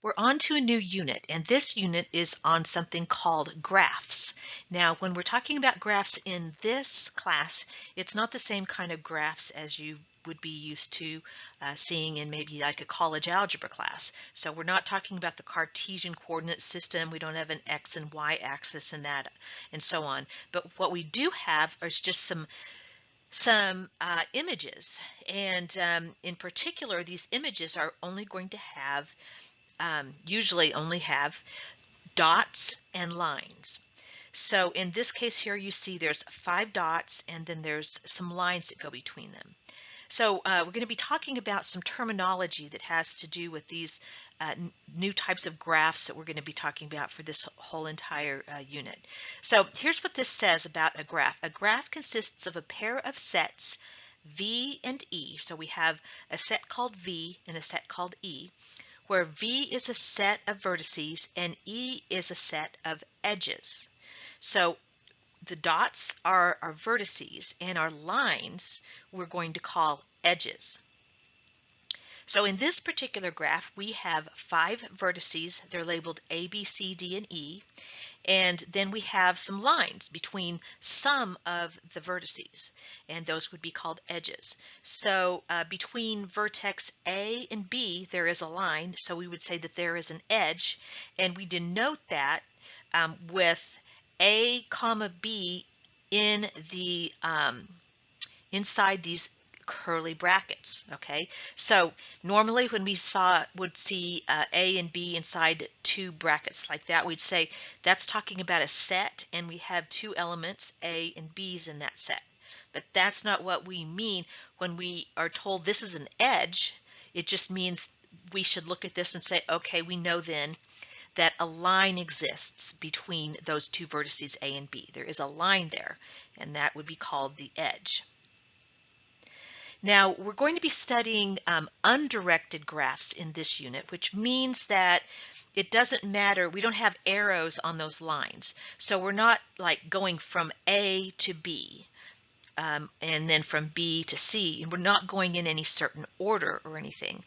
We're on to a new unit, and this unit is on something called graphs. Now, when we're talking about graphs in this class, it's not the same kind of graphs as you would be used to seeing in maybe like a college algebra class. So we're not talking about the Cartesian coordinate system. We don't have an X and Y axis and that and so on. But what we do have is just some images, and in particular, these images are only going to have usually only have dots and lines. So in this case here, you see there's 5 dots and then there's some lines that go between them. So we're going to be talking about some terminology that has to do with these new types of graphs that we're going to be talking about for this whole entire unit. So here's what this says about a graph. A graph consists of a pair of sets V and E. So we have a set called V and a set called E, where V is a set of vertices and E is a set of edges. So the dots are our vertices and our lines we're going to call edges. So in this particular graph, we have 5 vertices. They're labeled A, B, C, D, and E. And then we have some lines between some of the vertices, and those would be called edges. So between vertex A and B, there is a line, so we would say that there is an edge, and we denote that with A, comma B in the inside these curly brackets. Okay, so normally when we would see A and B inside 2 brackets like that, we'd say that's talking about a set and we have 2 elements, A and B's, in that set. But that's not what we mean when we are told this is an edge. It just means we should look at this and say, okay, we know then that a line exists between those 2 vertices A and B. There is a line there, and that would be called the edge. Now, we're going to be studying undirected graphs in this unit, which means that it doesn't matter, we don't have arrows on those lines. So we're not like going from A to B and then from B to C, and we're not going in any certain order or anything.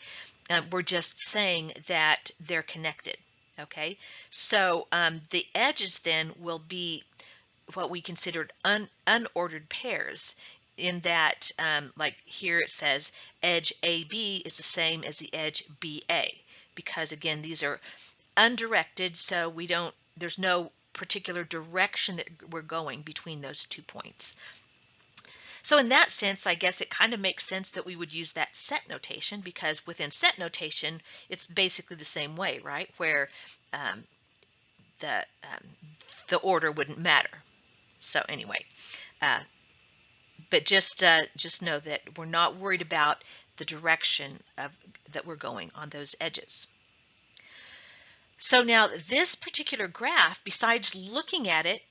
We're just saying that they're connected. Okay, so the edges then will be what we considered unordered pairs, in that like here it says edge AB is the same as the edge BA, because again these are undirected, so there's no particular direction that we're going between those 2 points. So in that sense, I guess it kind of makes sense that we would use that set notation, because within set notation it's basically the same way, right, where the order wouldn't matter. So anyway, but just know that we're not worried about the direction that we're going on those edges. So now this particular graph, besides looking at it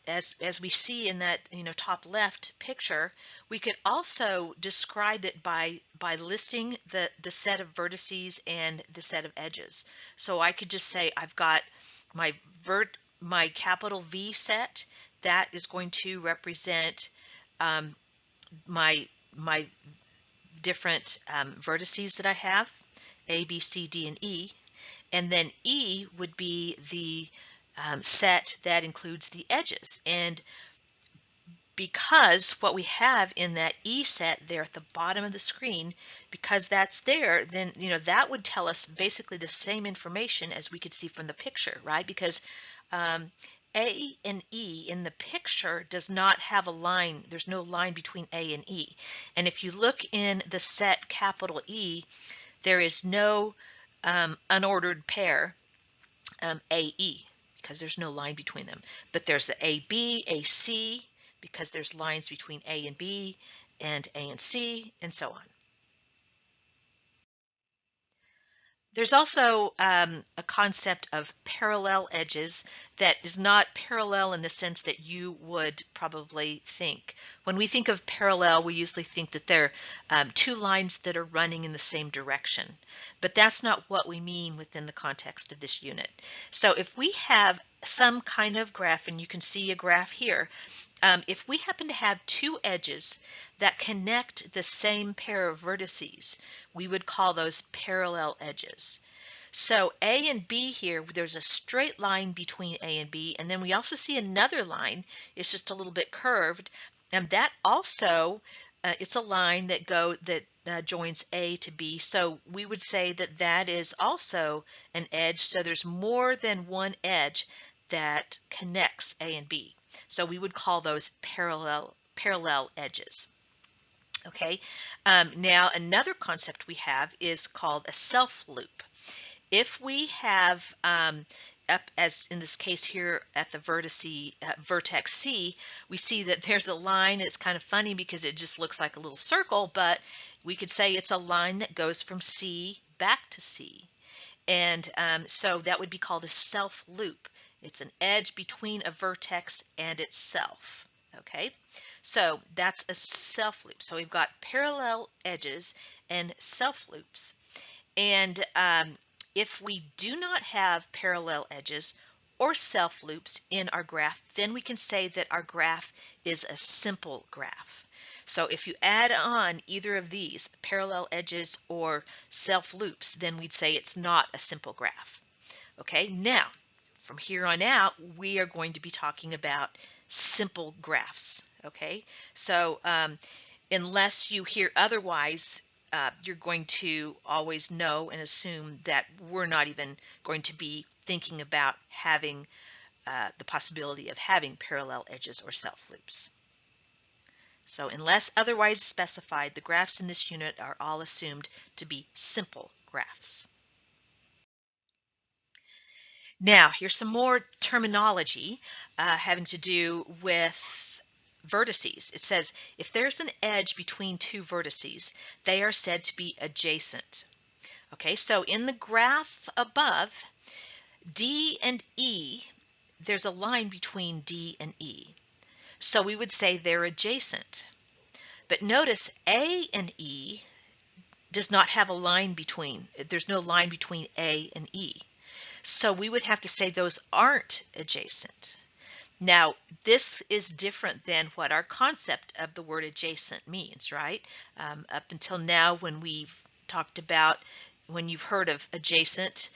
as we see in that top left picture, we could also describe it by listing the set of vertices and the set of edges. So I could just say I've got my capital V set. That is going to represent my different vertices that I have, A, B, C, D, and E. And then E would be the set that includes the edges. And because what we have in that E set there at the bottom of the screen, because that's there, then that would tell us basically the same information as we could see from the picture, right? Because A and E in the picture does not have a line. There's no line between A and E. And if you look in the set capital E, there is no unordered pair AE, because there's no line between them. But there's the AB, AC, because there's lines between A and B, and A and C, and so on. There's also a concept of parallel edges that is not parallel in the sense that you would probably think. When we think of parallel, we usually think that they're 2 lines that are running in the same direction. But that's not what we mean within the context of this unit. So if we have some kind of graph, and you can see a graph here, if we happen to have 2 edges that connect the same pair of vertices, we would call those parallel edges. So A and B here, there's a straight line between A and B, and then we also see another line. It's just a little bit curved, and that also it's a line that joins A to B. So we would say that that is also an edge. So there's more than one edge that connects A and B. So we would call those parallel edges. Okay. Now another concept we have is called a self-loop. If we have up, as in this case here at the vertex C, we see that there's a line. It's kind of funny because it just looks like a little circle, but we could say it's a line that goes from C back to C. And so that would be called a self-loop. It's an edge between a vertex and itself. Okay, so that's a self-loop. So we've got parallel edges and self-loops. And if we do not have parallel edges or self-loops in our graph, then we can say that our graph is a simple graph. So if you add on either of these, parallel edges or self-loops, then we'd say it's not a simple graph. Okay, now from here on out, we are going to be talking about simple graphs. Okay, so unless you hear otherwise, you're going to always know and assume that we're not even going to be thinking about having the possibility of having parallel edges or self-loops. So unless otherwise specified, the graphs in this unit are all assumed to be simple graphs. Now, here's some more terminology having to do with vertices. It says if there's an edge between two vertices, they are said to be adjacent. Okay, so in the graph above, D and E, there's a line between D and E. So we would say they're adjacent. But notice A and E does not have a line between. There's no line between A and E. So we would have to say those aren't adjacent. Now, this is different than what our concept of the word adjacent means, right? Up until now, when we've talked about, when you've heard of adjacent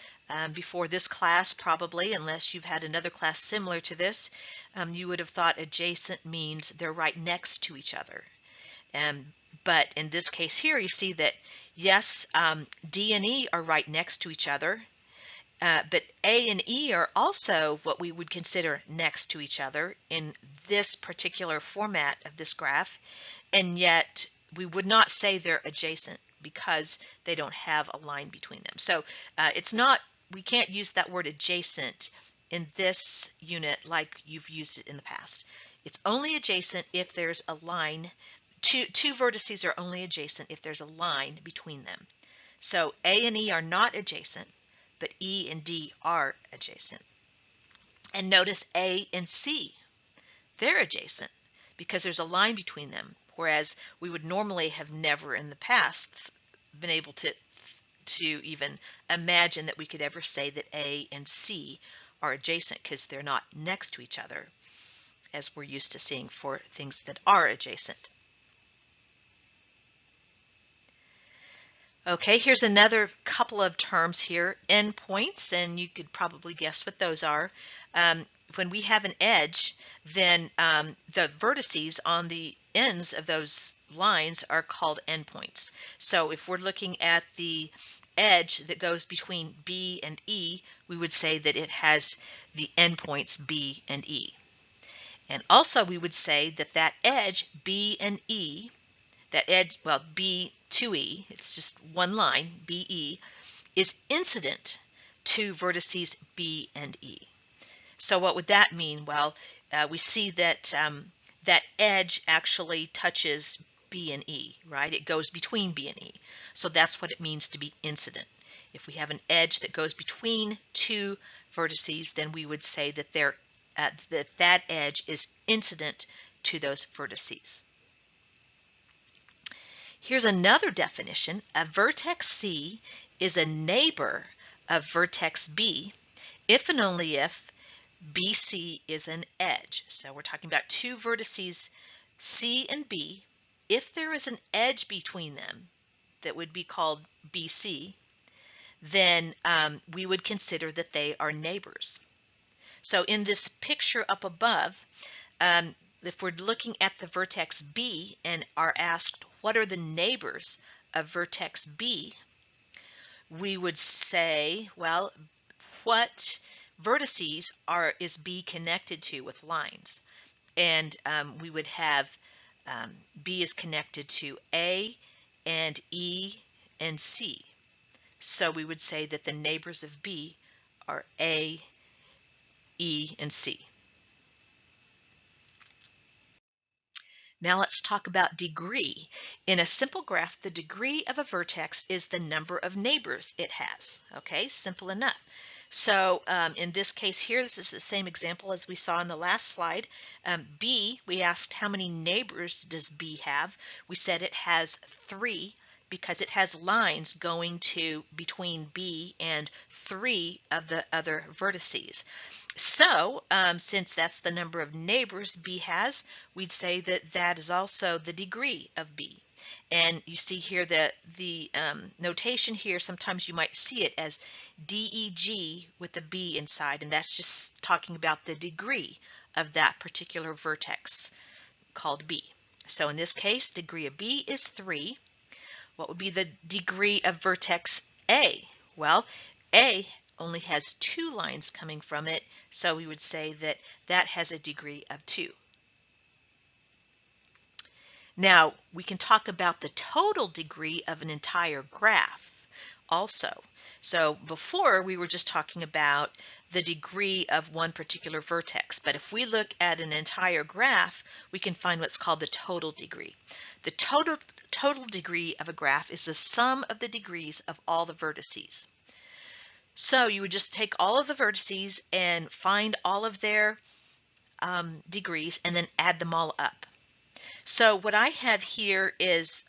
before this class, probably, unless you've had another class similar to this, you would have thought adjacent means they're right next to each other. But in this case here, you see that, yes, D and E are right next to each other. But A and E are also what we would consider next to each other in this particular format of this graph, and yet we would not say they're adjacent because they don't have a line between them. So it's not, we can't use that word adjacent in this unit like you've used it in the past. It's only adjacent if there's a line. Two vertices are only adjacent if there's a line between them. So A and E are not adjacent, but E and D are adjacent. And notice A and C, they're adjacent because there's a line between them, whereas we would normally have never in the past been able to even imagine that we could ever say that A and C are adjacent because they're not next to each other, as we're used to seeing for things that are adjacent. Okay, here's another couple of terms here, endpoints, and you could probably guess what those are. When we have an edge, then the vertices on the ends of those lines are called endpoints. So if we're looking at the edge that goes between B and E, we would say that it has the endpoints B and E. And also we would say that that edge B and E, that edge, well, B to E, it's just one line, BE, is incident to vertices B and E. So what would that mean? Well, we see that that edge actually touches B and E, right? It goes between B and E. So that's what it means to be incident. If we have an edge that goes between two vertices, then we would say that that edge is incident to those vertices. Here's another definition. A vertex C is a neighbor of vertex B if and only if BC is an edge. So we're talking about two vertices C and B. If there is an edge between them that would be called BC, then we would consider that they are neighbors. So in this picture up above, if we're looking at the vertex B and are asked what are the neighbors of vertex B, we would say, well, what vertices is B connected to with lines? And we would have B is connected to A and E and C. So we would say that the neighbors of B are A, E, and C. Now let's talk about degree. In a simple graph, the degree of a vertex is the number of neighbors it has. Okay, simple enough. So in this case here, this is the same example as we saw in the last slide. B, we asked how many neighbors does B have? We said it has 3 because it has lines going to between B and 3 of the other vertices. So, since that's the number of neighbors B has, we'd say that that is also the degree of B. And you see here that the notation here, sometimes you might see it as DEG with the B inside, and that's just talking about the degree of that particular vertex called B. So in this case, degree of B is 3. What would be the degree of vertex A? Well, A only has 2 lines coming from it, so we would say that that has a degree of 2. Now, we can talk about the total degree of an entire graph also. So before we were just talking about the degree of one particular vertex, but if we look at an entire graph, we can find what's called the total degree. The total degree of a graph is the sum of the degrees of all the vertices. So you would just take all of the vertices and find all of their degrees and then add them all up. So what I have here is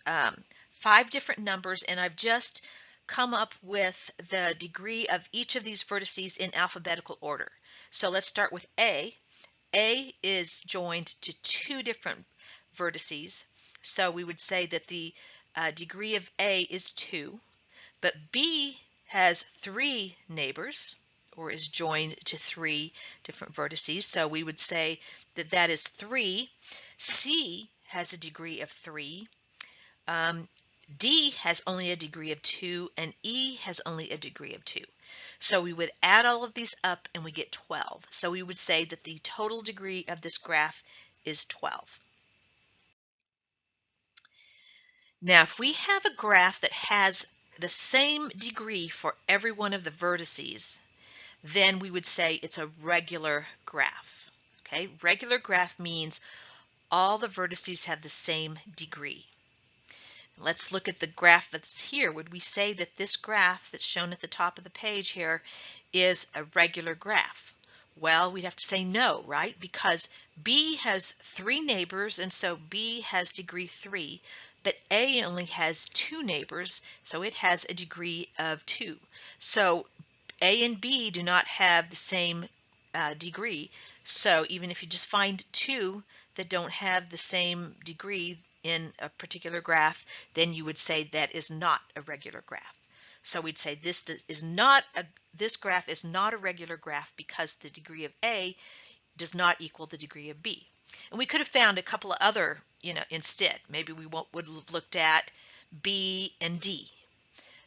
5 different numbers, and I've just come up with the degree of each of these vertices in alphabetical order. So let's start with A. A is joined to 2 different vertices, so we would say that the degree of A is 2, but B has 3 neighbors, or is joined to 3 different vertices, so we would say that that is 3. C has a degree of 3. D has only a degree of 2, and E has only a degree of 2. So we would add all of these up and we get 12. So we would say that the total degree of this graph is 12. Now, if we have a graph that has the same degree for every one of the vertices, then we would say it's a regular graph. Okay, regular graph means all the vertices have the same degree. Let's look at the graph that's here. Would we say that this graph that's shown at the top of the page here is a regular graph? Well, we'd have to say no, right? Because B has 3 neighbors, and so B has degree 3, but A only has 2 neighbors, so it has a degree of 2. So A and B do not have the same degree. So even if you just find 2 that don't have the same degree in a particular graph, then you would say that is not a regular graph. So we'd say this graph is not a regular graph because the degree of A does not equal the degree of B. And we could have found a couple of other, instead. Maybe we would have looked at B and D.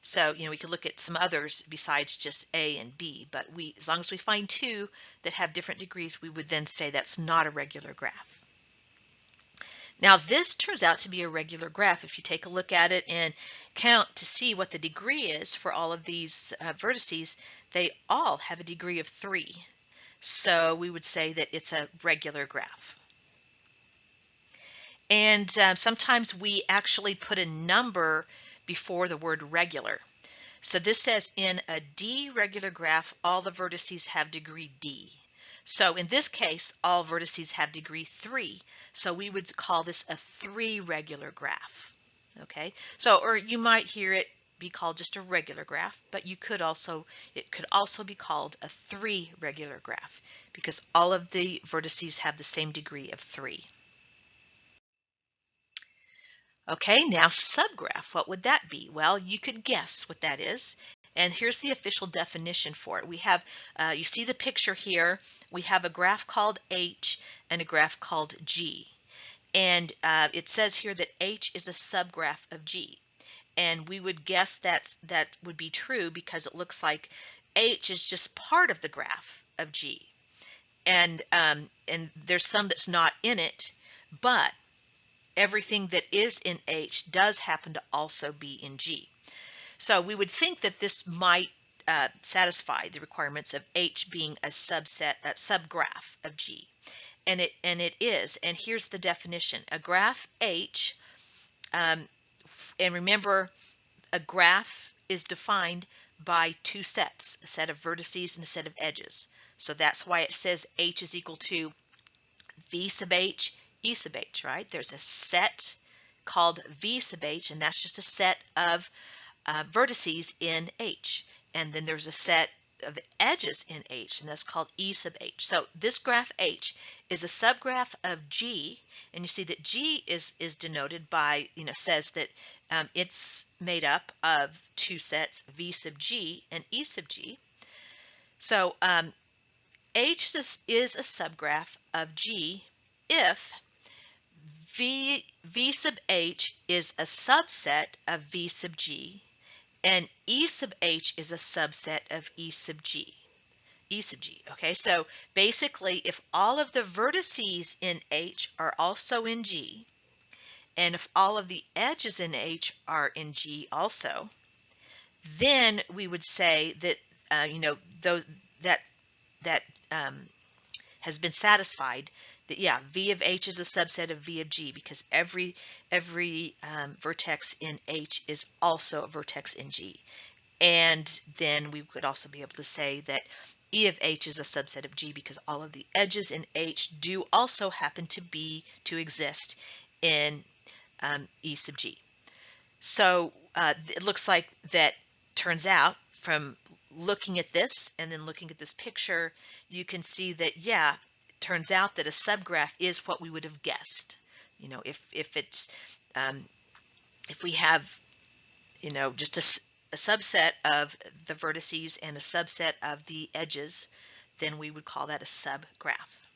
So, we could look at some others besides just A and B, but as long as we find 2 that have different degrees, we would then say that's not a regular graph. Now, this turns out to be a regular graph. If you take a look at it and count to see what the degree is for all of these vertices, they all have a degree of 3. So we would say that it's a regular graph. And sometimes we actually put a number before the word regular. So this says in a D regular graph, all the vertices have degree D. So in this case, all vertices have degree 3. So we would call this a 3 regular graph. Okay, so or you might hear it be called just a regular graph, but it could also be called a 3 regular graph because all of the vertices have the same degree of 3. Okay, now subgraph, what would that be? Well, you could guess what that is. And here's the official definition for it. We have, you see the picture here, we have a graph called H and a graph called G. And it says here that H is a subgraph of G. And we would guess that would be true because it looks like H is just part of the graph of G. And there's some that's not in it, but everything that is in H does happen to also be in G. So we would think that this might satisfy the requirements of H being a subgraph of G. And it is. And here's the definition. A graph H, and remember, a graph is defined by two sets, a set of vertices and a set of edges. So that's why it says H is equal to V sub H, E sub H, right? There's a set called V sub H, and that's just a set of vertices in H. And then there's a set of edges in H, and that's called E sub H. So this graph H is a subgraph of G, and you see that G is denoted by, says that it's made up of two sets, V sub G and E sub G. So H is a subgraph of G if V sub H is a subset of V sub G, and E sub H is a subset of E sub G. E sub G, okay? So basically, if all of the vertices in H are also in G, and if all of the edges in H are in G also, then we would say that, that has been satisfied, that yeah, V of H is a subset of V of G, because every vertex in H is also a vertex in G. And then we could also be able to say that E of H is a subset of G because all of the edges in H do also happen to exist in E sub G. So it looks like that turns out, from looking at this and then looking at this picture, you can see that, yeah, it turns out that a subgraph is what we would have guessed. If it's if we have just a subset of the vertices and a subset of the edges, then we would call that a subgraph.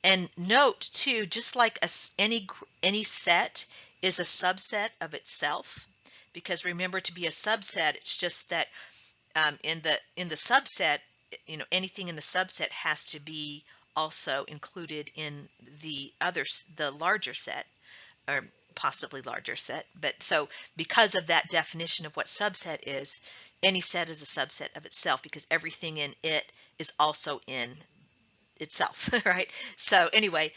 And note too, just like any set is a subset of itself, because remember, to be a subset, it's just that in the subset, anything in the subset has to be also included in the larger set, or possibly larger set. But so because of that definition of what subset is, any set is a subset of itself because everything in it is also in itself, right? So anyway,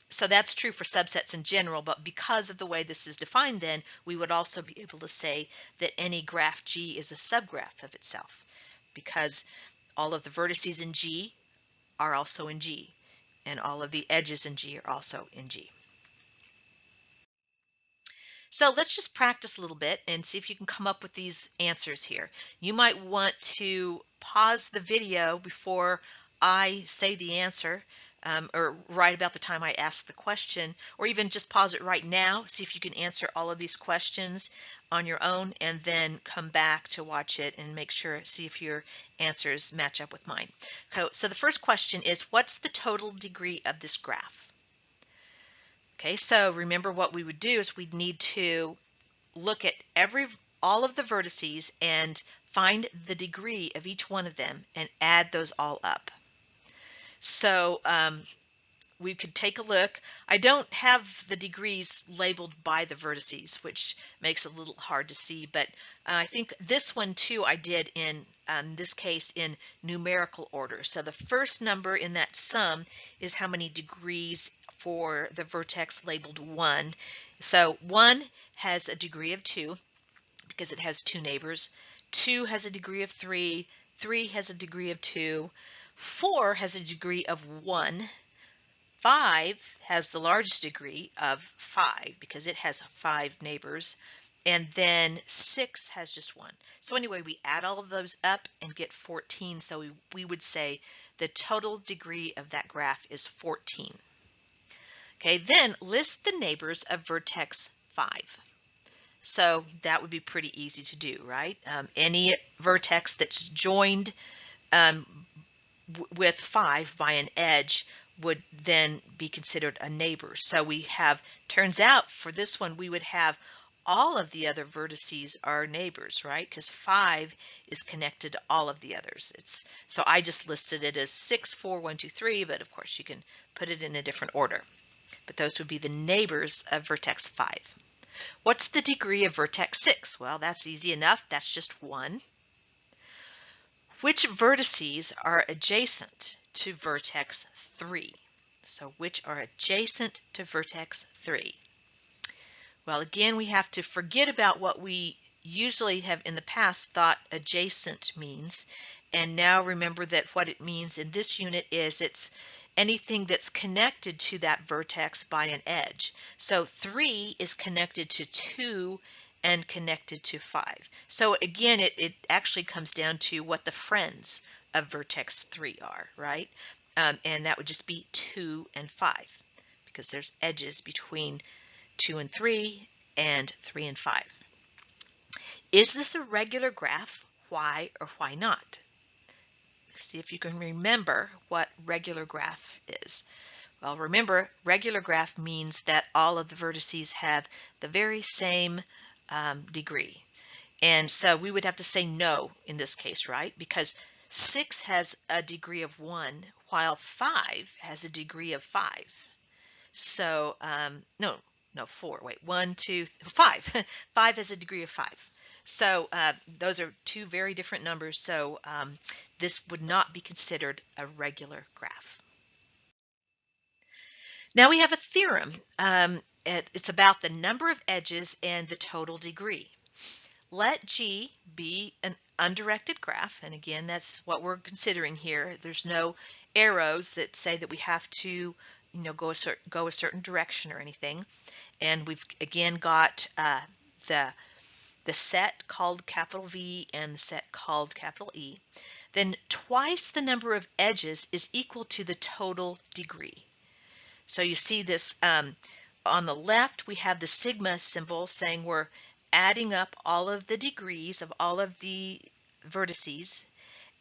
so that's true for subsets in general, but because of the way this is defined, then we would also be able to say that any graph G is a subgraph of itself, because all of the vertices in G are also in G, and all of the edges in G are also in G. So let's just practice a little bit and see if you can come up with these answers here. You might want to pause the video before I say the answer, or right about the time I ask the question, or even just pause it right now, see if you can answer all of these questions on your own, and then come back to watch it and make sure, see if your answers match up with mine. So the first question is, what's the total degree of this graph? Okay, so remember what we would do is we'd need to look at all of the vertices and find the degree of each one of them and add those all up. So we could take a look. I don't have the degrees labeled by the vertices, which makes it a little hard to see, but I think this one too I did in this case in numerical order. So the first number in that sum is how many degrees for the vertex labeled 1. So 1 has a degree of 2 because it has 2 neighbors. 2 has a degree of 3. 3 has a degree of 2. 4 has a degree of 1. 5 has the largest degree of 5 because it has 5 neighbors. And then 6 has just 1. So anyway, we add all of those up and get 14. So we would say the total degree of that graph is 14. Okay, then list the neighbors of vertex 5. So that would be pretty easy to do, right? Any vertex that's joined um, with 5 by an edge would then be considered a neighbor. So we have, turns out for this one, we would have all of the other vertices are neighbors, right? Because 5 is connected to all of the others. So I just listed it as 6, 4, 1, 2, 3, but of course you can put it in a different order. But those would be the neighbors of vertex 5. What's the degree of vertex 6? Well, that's easy enough. That's just 1. Which vertices are adjacent to vertex 3? So which are adjacent to vertex 3? Well, again, we have to forget about what we usually have in the past thought adjacent means, and now remember that what it means in this unit is it's anything that's connected to that vertex by an edge. So 3 is connected to 2 and connected to 5. So again, it actually comes down to what the friends of vertex 3 are, right? And that would just be 2 and 5, because there's edges between 2 and 3 and 3 and 5. Is this a regular graph? Why or why not? See if you can remember what regular graph is. Well, remember, regular graph means that all of the vertices have the very same degree. And so we would have to say no in this case, right? Because 6 has a degree of 1, while 5 has a degree of 5. So, no, 4. Wait, 1, 2, 5. 5 has a degree of 5. So those are two very different numbers. So this would not be considered a regular graph. Now we have a theorem. It's about the number of edges and the total degree. Let G be an undirected graph, and again, that's what we're considering here. There's no arrows that say that we have to, go a certain direction or anything. And we've again got the set called capital V and the set called capital E. Then twice the number of edges is equal to the total degree. So you see this on the left, we have the sigma symbol saying we're adding up all of the degrees of all of the vertices.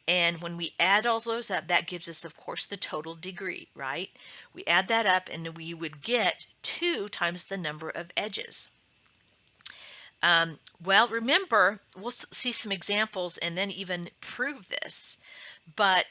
And when we add all those up, that gives us, of course, the total degree, right? We add that up and we would get 2 times the number of edges. Well, remember, we'll see some examples and then even prove this, but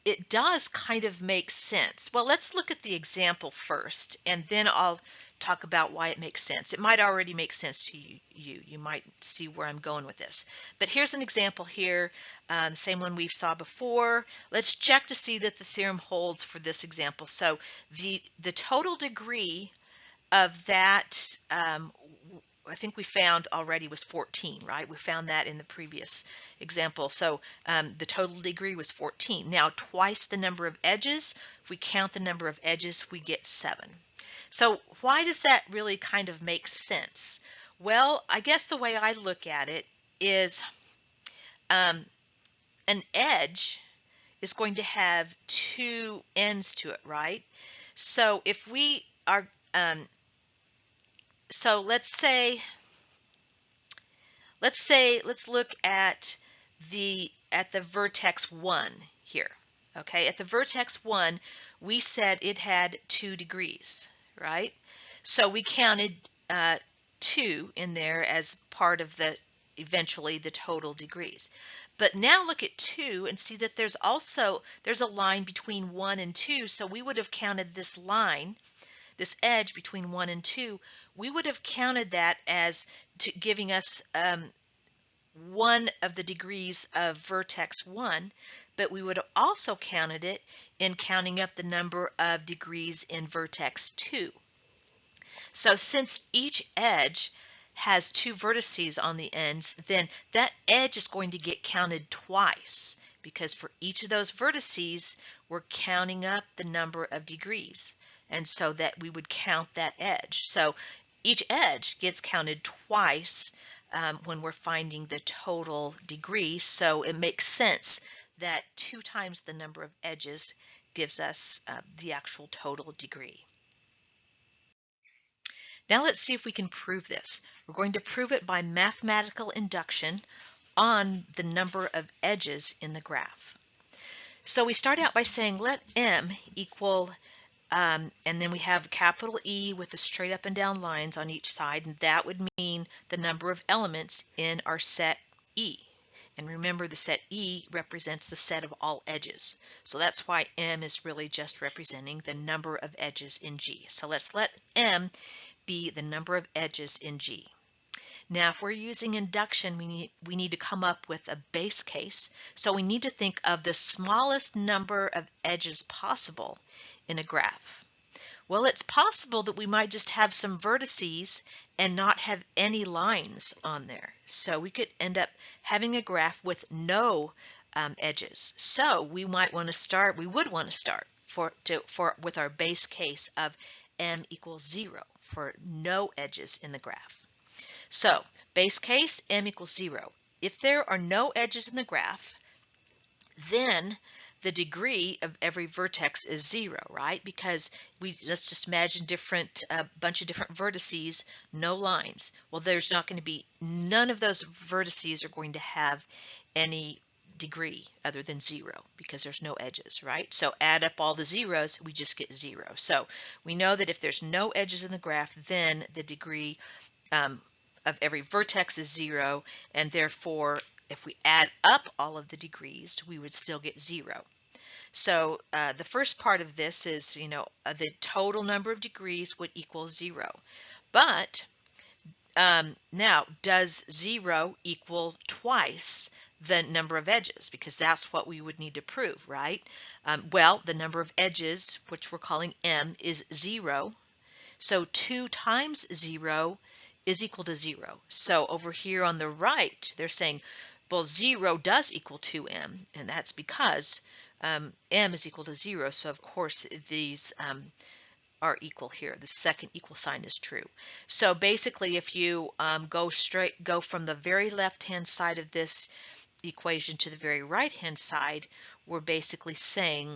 it does kind of make sense. Well, let's look at the example first, and then I'll talk about why it makes sense. It might already make sense to you. You might see where I'm going with this. But here's an example here, the same one we saw before. Let's check to see that the theorem holds for this example. So the total degree of that, I think we found already was 14, right? We found that in the previous example. So the total degree was 14. Now twice the number of edges. If we count the number of edges, we get 7. So why does that really kind of make sense? Well, I guess the way I look at it is an edge is going to have 2 ends to it, right? So if we are so let's look at the vertex 1 here. Okay, at the vertex 1, we said it had 2 degrees, right? So we counted 2 in there as part of eventually the total degrees. But now look at 2 and see that there's a line between 1 and 2, so we would have counted this line, this edge between 1 and 2, we would have counted that as giving us 1 of the degrees of vertex 1, but we would have also counted it in counting up the number of degrees in vertex 2. So since each edge has 2 vertices on the ends, then that edge is going to get counted twice, because for each of those vertices, we're counting up the number of degrees. And so that we would count that edge. So each edge gets counted twice when we're finding the total degree. So it makes sense that 2 times the number of edges gives us the actual total degree. Now let's see if we can prove this. We're going to prove it by mathematical induction on the number of edges in the graph. So we start out by saying let M equal, and then we have capital E with the straight up and down lines on each side, and that would mean the number of elements in our set E. And remember, the set E represents the set of all edges. So that's why M is really just representing the number of edges in G. So let's let M be the number of edges in G. Now, if we're using induction, we need to come up with a base case. So we need to think of the smallest number of edges possible in a graph. Well, it's possible that we might just have some vertices and not have any lines on there. So we could end up having a graph with no edges. So we might want to start, we would want to start with our base case of M equals 0 for no edges in the graph. So base case, M equals 0. If there are no edges in the graph, then the degree of every vertex is 0, right? Because let's just imagine a bunch of different vertices, no lines. Well, there's not going to be, none of those vertices are going to have any degree other than 0 because there's no edges, right? So add up all the zeros, we just get 0. So we know that if there's no edges in the graph, then the degree of every vertex is 0, and therefore if we add up all of the degrees, we would still get 0. So the first part of this is, the total number of degrees would equal 0. But now, does 0 equal twice the number of edges? Because that's what we would need to prove, right? Well, the number of edges, which we're calling M, is 0. So 2 times 0 is equal to 0. So over here on the right, they're saying, well, 0 does equal 2m, and that's because m is equal to 0. So of course these are equal here. The second equal sign is true. So basically, if you go from the very left-hand side of this equation to the very right-hand side, we're basically saying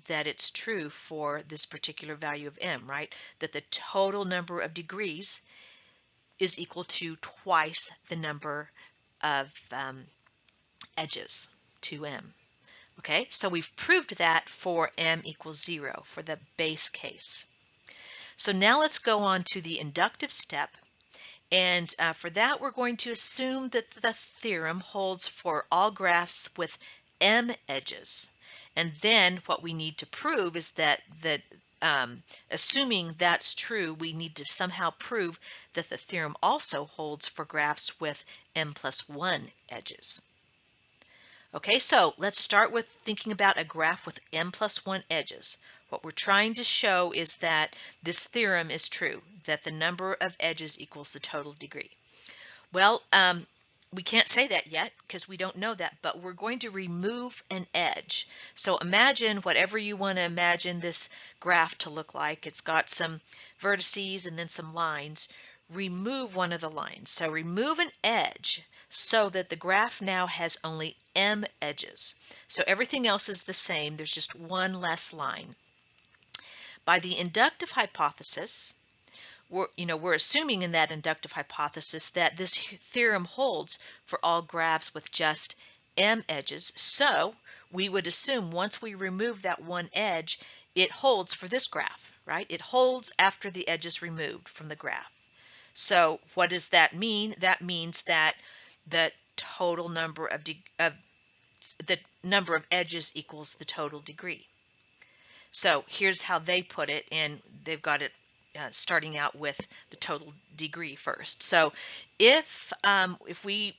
that it's true for this particular value of m, right? That the total number of degrees is equal to twice the number of edges, 2m. Okay, so we've proved that for m equals 0 for the base case. So now let's go on to the inductive step, and for that we're going to assume that the theorem holds for all graphs with m edges. And then what we need to prove is that assuming that's true, we need to somehow prove that the theorem also holds for graphs with m plus 1 edges. Okay, so let's start with thinking about a graph with m plus 1 edges. What we're trying to show is that this theorem is true, that the number of edges equals the total degree. Well, we can't say that yet because we don't know that, but we're going to remove an edge. So imagine whatever you want to imagine this graph to look like. It's got some vertices and then some lines. Remove one of the lines. So remove an edge so that the graph now has only m edges. So everything else is the same. There's just one less line. By the inductive hypothesis, we're assuming in that inductive hypothesis that this theorem holds for all graphs with just m edges. So we would assume once we remove that one edge, it holds for this graph, right? It holds after the edge is removed from the graph. So what does that mean? That means that the total number of edges equals the total degree. So here's how they put it, and they've got it starting out with the total degree first. So if we're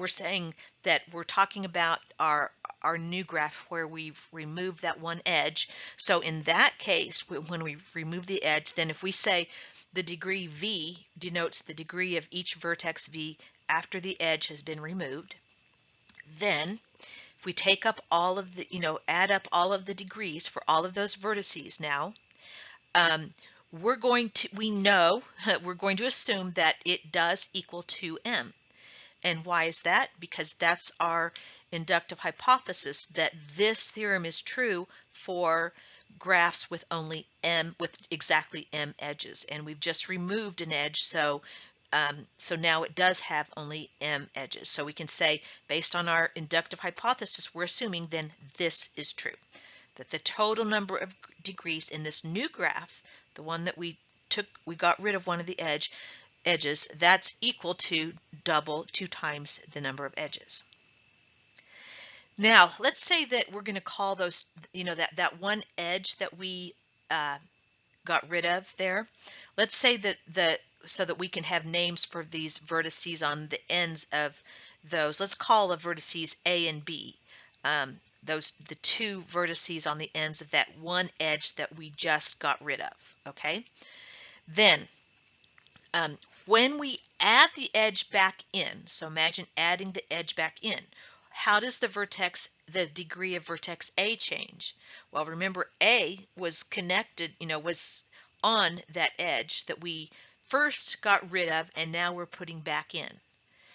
saying that we're talking about our new graph where we've removed that one edge. So in that case, when we remove the edge, then if we say the degree v denotes the degree of each vertex v after the edge has been removed, then if we take up all of the, add up all of the degrees for all of those vertices now, we're going to assume that it does equal 2m. And why is that? Because that's our inductive hypothesis, that this theorem is true for graphs with only with exactly m edges, and we've just removed an edge, so now it does have only m edges. So we can say, based on our inductive hypothesis, we're assuming then this is true, that the total number of degrees in this new graph, the one that we got rid of one of the edges, that's equal to double 2 times the number of edges. Now, let's say that we're going to call those, that one edge that we got rid of there. Let's say that so that we can have names for these vertices on the ends of those. Let's call the vertices A and B. The two vertices on the ends of that one edge that we just got rid of. Okay. Then, when we add the edge back in, so imagine adding the edge back in, how does the degree of vertex A change? Well, remember, A was connected, was on that edge that we first got rid of, and now we're putting back in.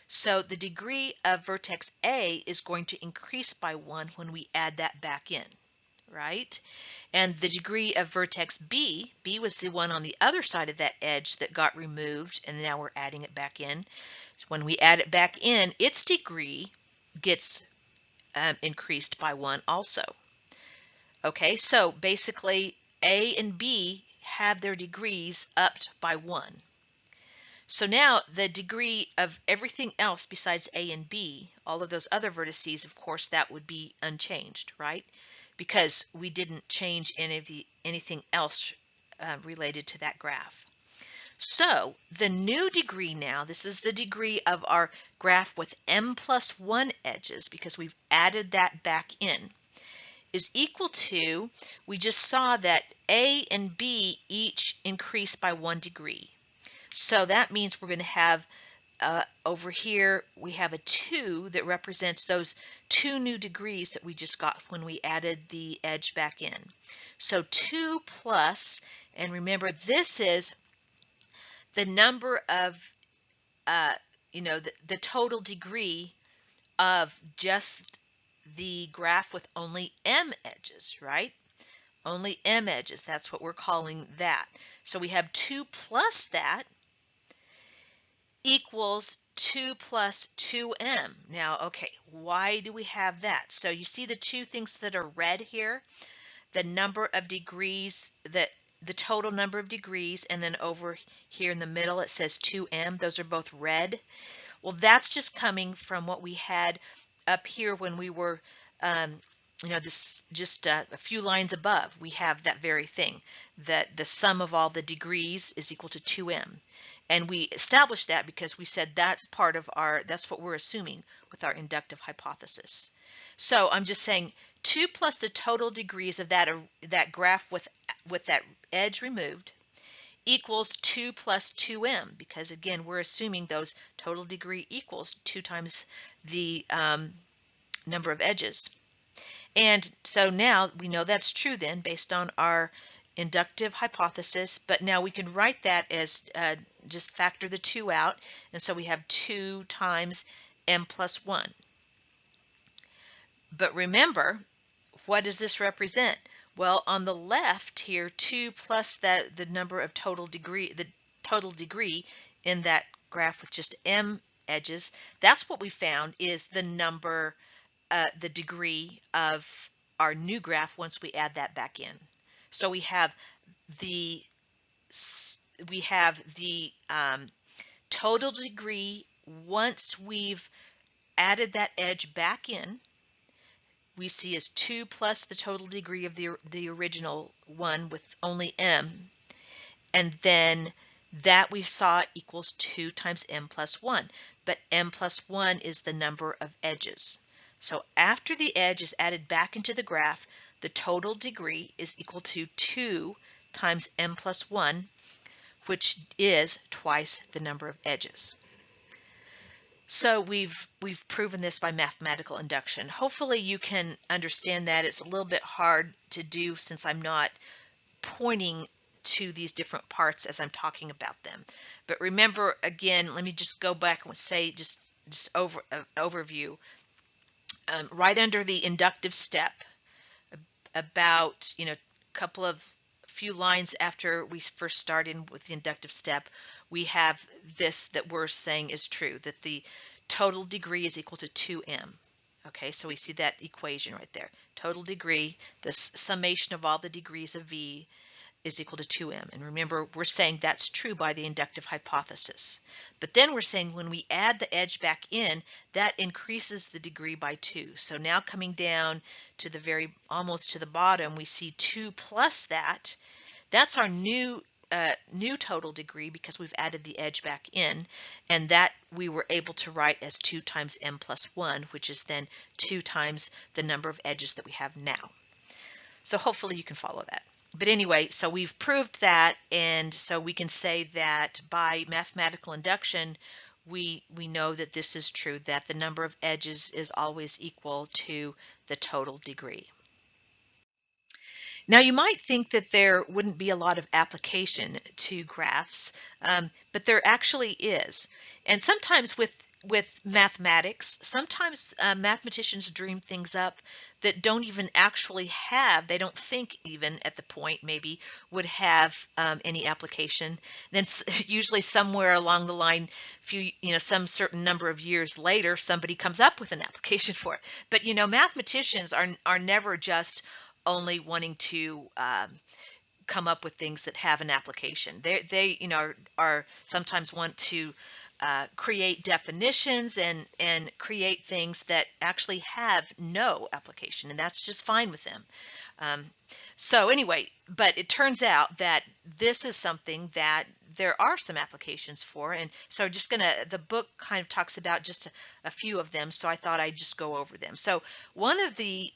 So the degree of vertex A is going to increase by 1 when we add that back in, right? And the degree of vertex B was the one on the other side of that edge that got removed, and now we're adding it back in. So when we add it back in, its degree gets increased by 1 also. Okay, so basically A and B have their degrees upped by 1. So now the degree of everything else besides A and B, all of those other vertices, of course, that would be unchanged, right? Because we didn't change anything else related to that graph. So the new degree now, this is the degree of our graph with m plus 1 edges, because we've added that back in, is equal to, we just saw that A and B each increase by 1 degree. So that means we're going to have, over here, we have a 2 that represents those 2 new degrees that we just got when we added the edge back in. So 2 plus, and remember, this is the number of, the total degree of just the graph with only m edges, right? Only m edges, that's what we're calling that. So we have 2 plus that equals 2 plus 2m. Now, okay, why do we have that? So you see the two things that are red here? The number of degrees, the total number of degrees, and then over here in the middle it says 2m. Those are both red. Well, that's just coming from what we had up here when we were, this just a few lines above. We have that very thing, that the sum of all the degrees is equal to 2m. And we established that because we said that's that's what we're assuming with our inductive hypothesis. So I'm just saying 2 plus the total degrees of that graph with that edge removed equals 2 plus 2m, because again, we're assuming those total degree equals 2 times the number of edges. And so now we know that's true then based on our inductive hypothesis, but now we can write that as just factor the 2 out, and so we have 2 times m plus 1. But remember, what does this represent? Well, on the left here, 2 plus the number of total degree in that graph with just m edges, that's what we found is the number, the degree of our new graph once we add that back in. So we have the total degree once we've added that edge back in, we see as 2 plus the total degree of the original one with only m, and then that we saw equals 2 times m plus 1, but m plus 1 is the number of edges. So after the edge is added back into the graph, the total degree is equal to 2 times m plus 1, which is twice the number of edges. So we've proven this by mathematical induction. Hopefully you can understand that. It's a little bit hard to do since I'm not pointing to these different parts as I'm talking about them. But remember, again, let me just go back and say just overview. Right under the inductive step about, couple of few lines after we first started with the inductive step, we have this that we're saying is true, that the total degree is equal to 2m. Okay, so we see that equation right there. Total degree, the summation of all the degrees of v is equal to 2m. And remember, we're saying that's true by the inductive hypothesis. But then we're saying when we add the edge back in, that increases the degree by 2. So now coming down to the almost to the bottom, we see 2 plus that. That's our new total degree because we've added the edge back in, and that we were able to write as 2 times m plus 1, which is then 2 times the number of edges that we have now. So hopefully you can follow that. But anyway, so we've proved that, and so we can say that by mathematical induction, we know that this is true, that the number of edges is always equal to the total degree. Now you might think that there wouldn't be a lot of application to graphs, but there actually is. And sometimes with mathematics, sometimes mathematicians dream things up that don't even actually have, they don't think even at the point maybe would have any application. Then usually somewhere along the line, some certain number of years later, somebody comes up with an application for it. But mathematicians are never just only wanting to come up with things that have an application. They are sometimes want to create definitions and create things that actually have no application, and that's just fine with them. So anyway, but it turns out that this is something that there are some applications for, and so the book kind of talks about just a few of them, so I thought I'd just go over them. So one of the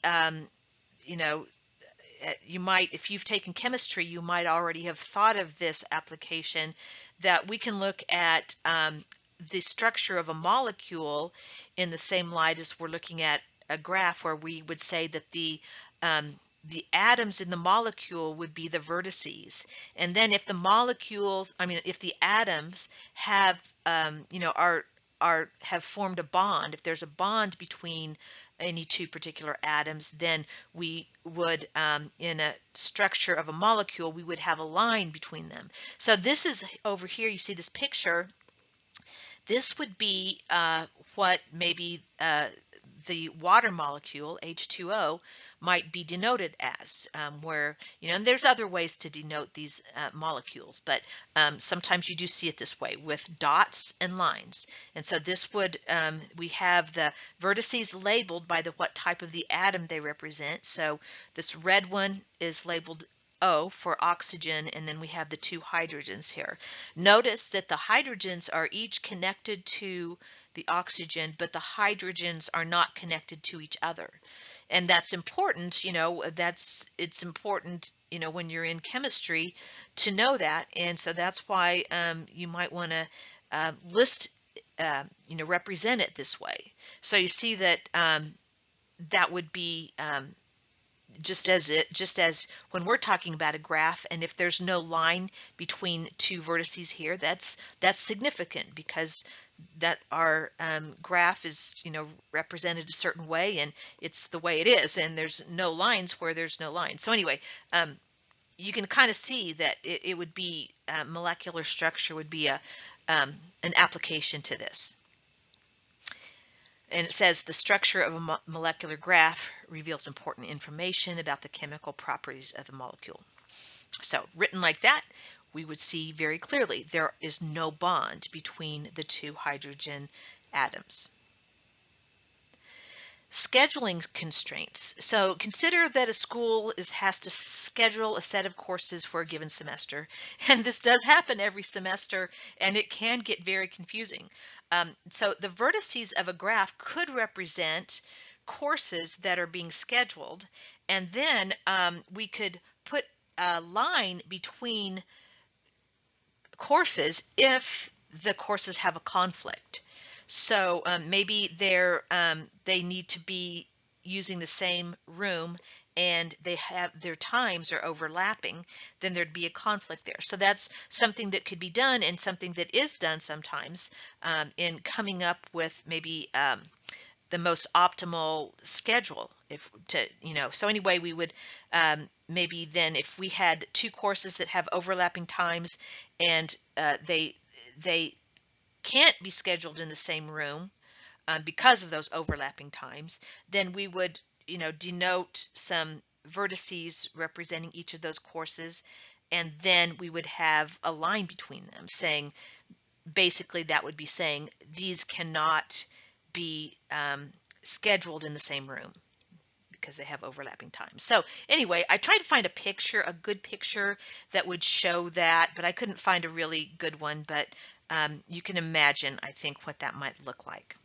you might, if you've taken chemistry, you might already have thought of this application, that we can look at the structure of a molecule in the same light as we're looking at a graph, where we would say that the atoms in the molecule would be the vertices. And then if if the atoms have, have formed a bond, if there's a bond between any two particular atoms, then we would, in a structure of a molecule, we would have a line between them. So this is over here, you see this picture. This would be what maybe the water molecule, H2O, might be denoted as, where, and there's other ways to denote these molecules, but sometimes you do see it this way with dots and lines. And so this would, we have the vertices labeled by what type of the atom they represent. So this red one is labeled O for oxygen, and then we have the 2 hydrogens here. Notice that the hydrogens are each connected to the oxygen, but the hydrogens are not connected to each other. And that's important, it's important, when you're in chemistry to know that. And so that's why you might want to represent it this way. So you see that that would be just as when we're talking about a graph, and if there's no line between 2 vertices here, that's significant, because that our graph is represented a certain way, and it's the way it is, and there's no lines where there's no lines. So anyway, you can kind of see that it would be molecular structure would be an application to this. And it says the structure of a molecular graph reveals important information about the chemical properties of the molecule. So written like that, we would see very clearly there is no bond between the 2 hydrogen atoms. Scheduling constraints. So consider that a school has to schedule a set of courses for a given semester, and this does happen every semester, and it can get very confusing. So the vertices of a graph could represent courses that are being scheduled, and then we could put a line between courses if the courses have a conflict. So maybe they need to be using the same room, and their times are overlapping, then there'd be a conflict there. So that's something that could be done, and something that is done sometimes in coming up with maybe the most optimal schedule. So anyway, we would maybe then, if we had two courses that have overlapping times and they can't be scheduled in the same room because of those overlapping times, then we would, denote some vertices representing each of those courses, and then we would have a line between them saying, basically that would be saying these cannot be scheduled in the same room because they have overlapping times. So anyway, I tried to find a good picture that would show that, but I couldn't find a really good one, but you can imagine, I think, what that might look like.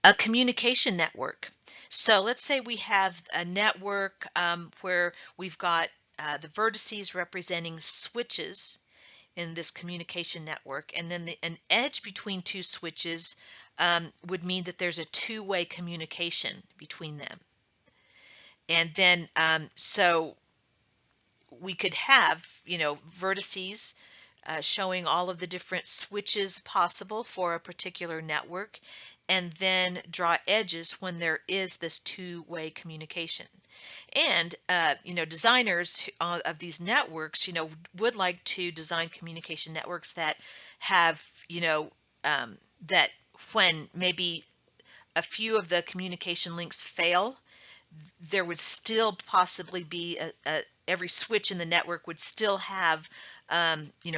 A communication network. So let's say we have a network where we've got the vertices representing switches in this communication network, and then an edge between two switches would mean that there's a two-way communication between them. And then so we could have, vertices showing all of the different switches possible for a particular network, and then draw edges when there is this two-way communication. And designers of these networks, would like to design communication networks that have, that when maybe a few of the communication links fail, there would still possibly be every switch in the network would still have,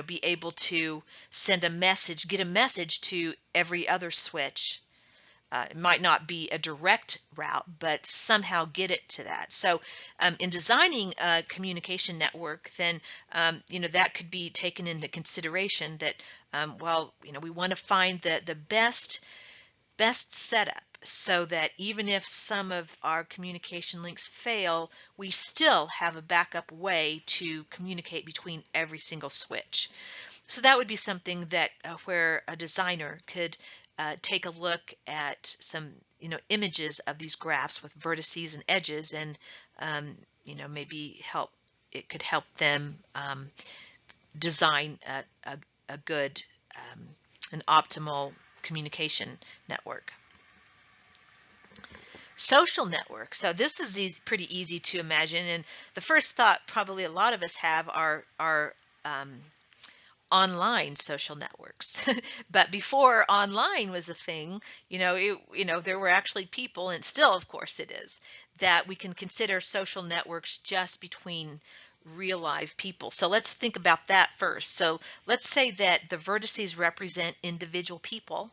be able to send a message, get a message to every other switch. It might not be a direct route, but somehow get it to that. So in designing a communication network, then, that could be taken into consideration that, we want to find the best setup so that even if some of our communication links fail, we still have a backup way to communicate between every single switch. So that would be something that where a designer could take a look at some images of these graphs with vertices and edges, and maybe it could help them design a good an optimal communication network. Social network. So this is pretty easy to imagine, and the first thought probably a lot of us have are online social networks. But before online was a thing, there were actually people, and still of course it is, that we can consider social networks just between real live people. So let's think about that first. So let's say that the vertices represent individual people,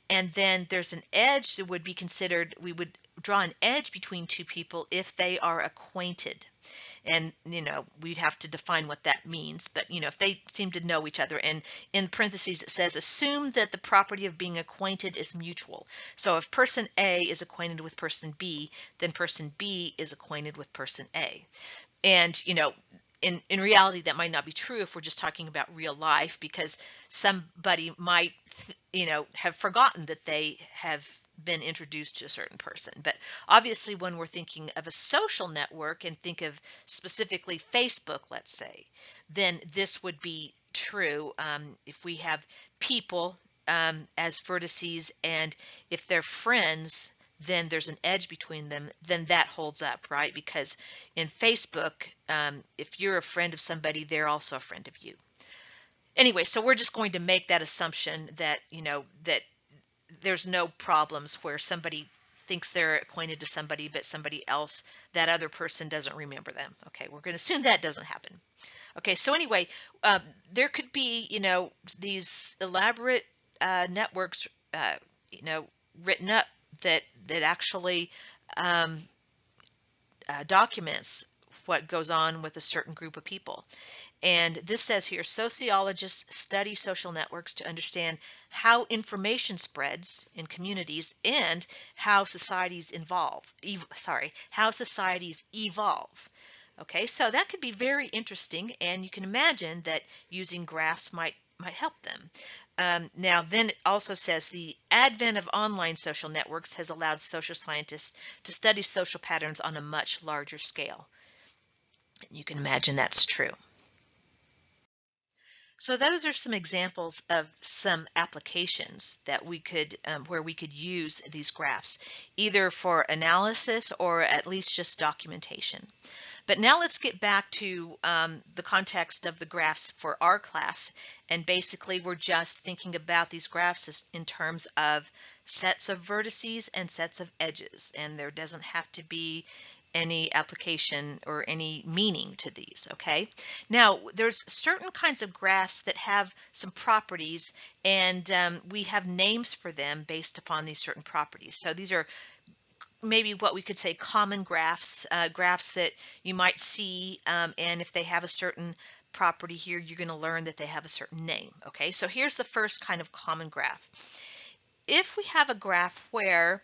and then there's an edge that would be considered, we would draw an edge between two people if they are acquainted. And, we'd have to define what that means. But, if they seem to know each other, and in parentheses it says, assume that the property of being acquainted is mutual. So if person A is acquainted with person B, then person B is acquainted with person A. And, in reality, that might not be true if we're just talking about real life, because somebody might, have forgotten that they have been introduced to a certain person. But obviously, when we're thinking of a social network and think of specifically Facebook, let's say, then this would be true if we have people as vertices, and if they're friends, then there's an edge between them, then that holds up, right? Because in Facebook, if you're a friend of somebody, they're also a friend of you. Anyway, so we're just going to make that assumption that, that there's no problems where somebody thinks they're acquainted to somebody, but somebody else, that other person doesn't remember them. Okay, we're going to assume that doesn't happen. Okay, so anyway, there could be, these elaborate networks, written up that actually documents what goes on with a certain group of people. And this says here, sociologists study social networks to understand how information spreads in communities and how societies evolve. Okay, so that could be very interesting, and you can imagine that using graphs might help them. Now, then it also says the advent of online social networks has allowed social scientists to study social patterns on a much larger scale. You can imagine that's true. So those are some examples of some applications that we could, where we could use these graphs, either for analysis or at least just documentation. But now let's get back to the context of the graphs for our class. And basically, we're just thinking about these graphs in terms of sets of vertices and sets of edges. And there doesn't have to be any application or any meaning to these, okay? Now, there's certain kinds of graphs that have some properties, and we have names for them based upon these certain properties. So these are maybe what we could say common graphs, graphs that you might see, and if they have a certain property here, you're going to learn that they have a certain name, okay? So here's the first kind of common graph. If we have a graph where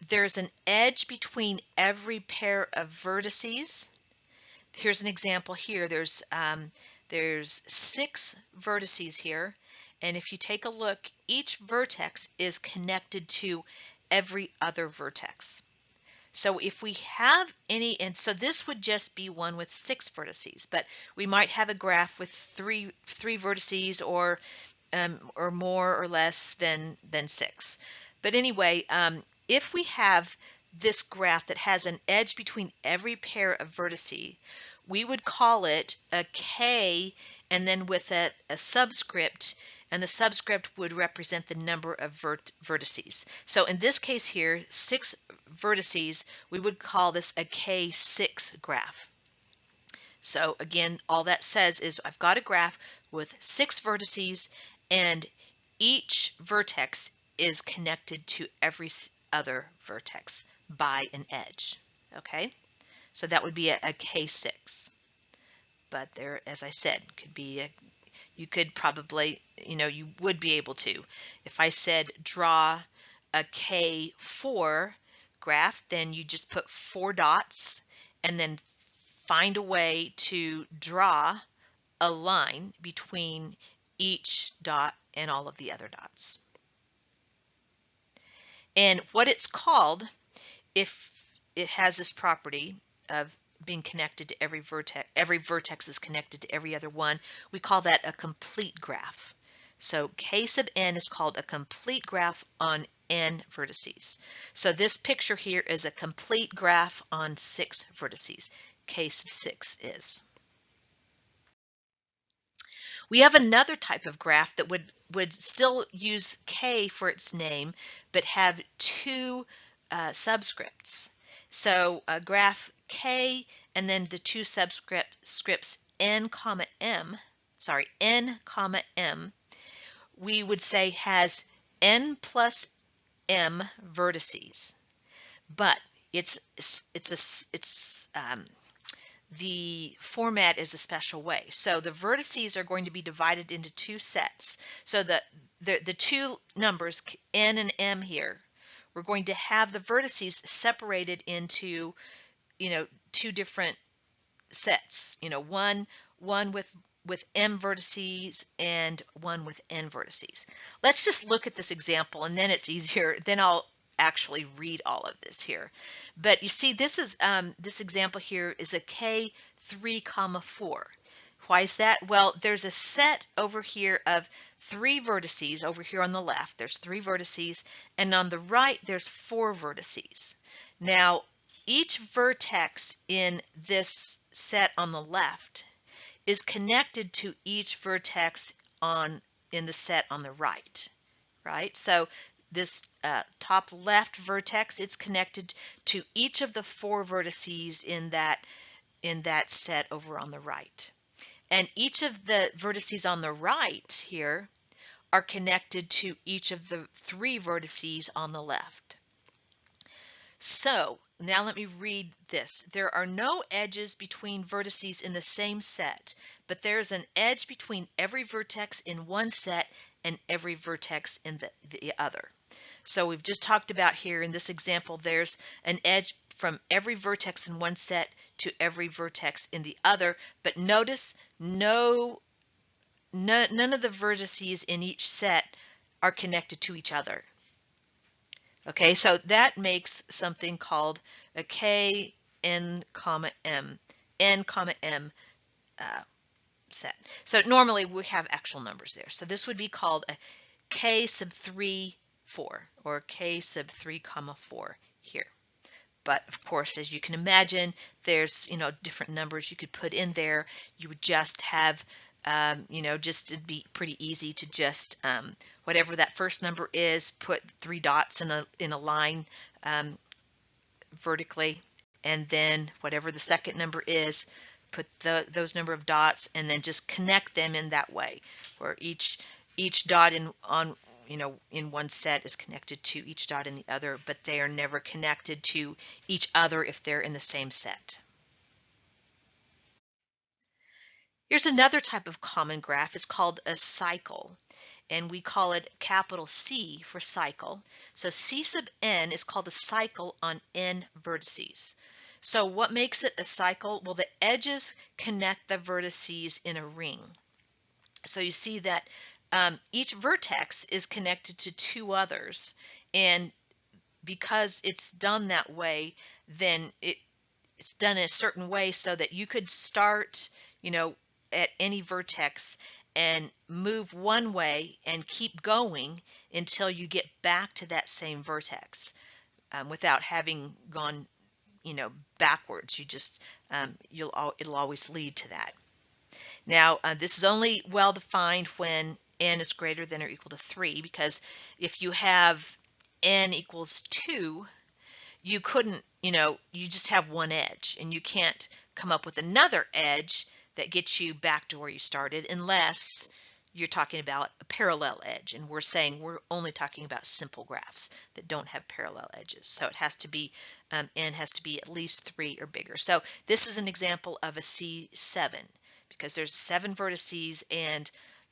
there's an edge between every pair of vertices. Here's an example here. There's 6 vertices here, and if you take a look, each vertex is connected to every other vertex. So if we have any, and so this would just be one with 6 vertices, but we might have a graph with three vertices, or more or less than 6. But anyway, if we have this graph that has an edge between every pair of vertices, we would call it a K, and then with a subscript, and the subscript would represent the number of vertices. So in this case here, 6 vertices, we would call this a K6 graph. So again, all that says is I've got a graph with 6 vertices, and each vertex is connected to every other vertex by an edge. Okay, so that would be a K6. But there, as I said, could be you could probably, you would be able to. If I said draw a K4 graph, then you just put 4 dots and then find a way to draw a line between each dot and all of the other dots. And what it's called, if it has this property of being connected to every vertex is connected to every other one, we call that a complete graph. So K sub n is called a complete graph on n vertices. So this picture here is a complete graph on 6 vertices. K sub 6 is. We have another type of graph that would still use K for its name, but have 2 subscripts. So a graph K and then the 2 subscripts n comma m, we would say has n plus m vertices, but the format is a special way. So the vertices are going to be divided into 2 sets. So the 2 numbers n and m here, we're going to have the vertices separated into 2 different sets. One with m vertices and one with n vertices. Let's just look at this example, and then it's easier. Then I'll actually read all of this here. But you see, this is this example here is a K3 comma 4. Why is that? Well, there's a set over here of 3 vertices over here on the left. There's 3 vertices, and on the right there's 4 vertices. Now, each vertex in this set on the left is connected to each vertex in the set on the right, right? So this top left vertex, it's connected to each of the 4 vertices in that set over on the right. And each of the vertices on the right here are connected to each of the 3 vertices on the left. So now let me read this. There are no edges between vertices in the same set, but there's an edge between every vertex in one set and every vertex in the other. So we've just talked about here in this example, there's an edge from every vertex in one set to every vertex in the other, but notice none of the vertices in each set are connected to each other. Okay, so that makes something called a K n comma m set. So normally we have actual numbers there. So this would be called a k sub 3, 4, or k sub 3 comma 4 here. But of course, as you can imagine, there's, different numbers you could put in there. You would just have, just it'd be pretty easy to just, whatever that first number is, put 3 dots in a line vertically, and then whatever the second number is, put those number of dots, and then just connect them in that way, where each dot in one set is connected to each dot in the other, but they are never connected to each other if they're in the same set. Here's another type of common graph. It's called a cycle, and we call it capital C for cycle. So C sub n is called a cycle on n vertices. So what makes it a cycle? Well, the edges connect the vertices in a ring. So you see that each vertex is connected to 2 others, and because it's done that way, then it's done in a certain way so that you could start, at any vertex and move one way and keep going until you get back to that same vertex without having gone, backwards. You just it'll always lead to that. Now, this is only well defined when n is greater than or equal to 3, because if you have n equals 2, you couldn't, you just have one edge, and you can't come up with another edge that gets you back to where you started unless you're talking about a parallel edge, and we're saying we're only talking about simple graphs that don't have parallel edges. So it has to be, n has to be at least 3 or bigger. So this is an example of a C7, because there's 7 vertices and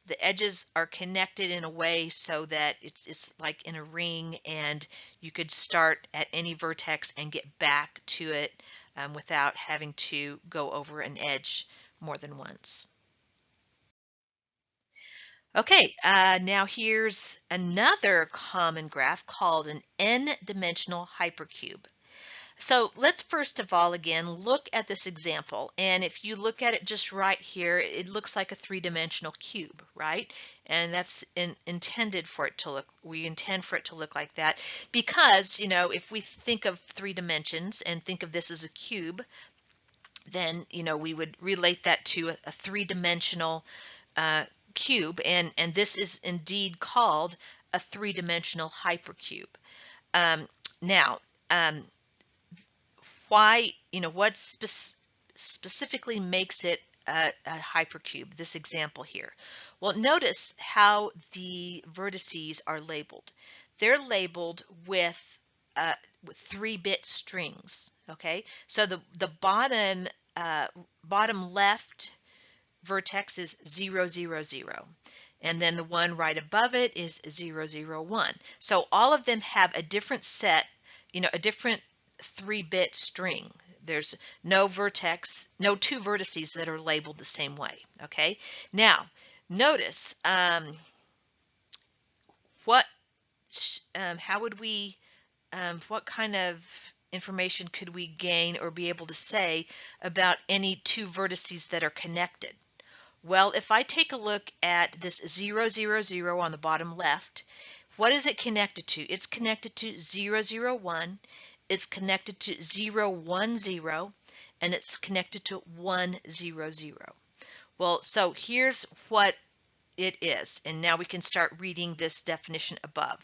the edges are connected in a way so that it's like in a ring, and you could start at any vertex and get back to it without having to go over an edge more than once. Okay, now here's another common graph called an n-dimensional hypercube. So let's first of all, again, look at this example. And if you look at it just right here, it looks like a 3-dimensional cube, right? And that's intended for it to look, we intend for it to look like that because, if we think of 3 dimensions and think of this as a cube, then, we would relate that to a 3-dimensional cube. And this is indeed called a 3-dimensional hypercube. Now, why, what specifically makes it a hypercube, this example here? Well, notice how the vertices are labeled. They're labeled with 3-bit strings, okay? So the bottom left vertex is 0, 0, 0. And then the one right above it is 0, 0, 1. So all of them have a different set, a different 3-bit string. There's no 2 vertices that are labeled the same way. Okay. Now, notice how would we, what kind of information could we gain or be able to say about any 2 vertices that are connected? Well, if I take a look at this 0, 0, 0 on the bottom left, what is it connected to? It's connected to 0, 0, 1. It's connected to 0, 1, 0, and it's connected to 1, 0, 0. Well, so here's what it is, and now we can start reading this definition above.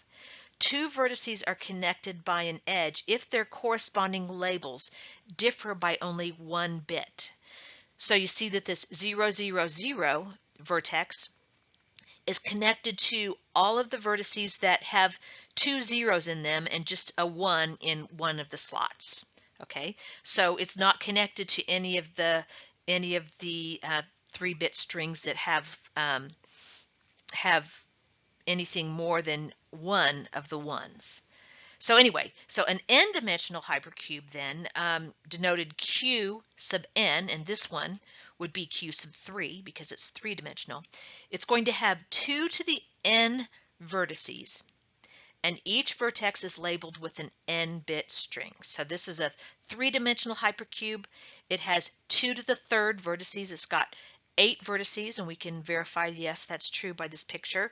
2 vertices are connected by an edge if their corresponding labels differ by only 1 bit. So you see that this 0, 0, 0 vertex is connected to all of the vertices that have 2 zeros in them and just a 1 in one of the slots. Okay, so it's not connected to any of the 3-bit strings that have anything more than one of the ones. So anyway, so an n-dimensional hypercube then denoted q sub n, and this one would be q sub 3 because it's 3-dimensional. It's going to have 2 to the n vertices, and each vertex is labeled with an n-bit string. So this is a 3-dimensional hypercube. It has 2 to the 3rd vertices. It's got 8 vertices, and we can verify, yes, that's true by this picture.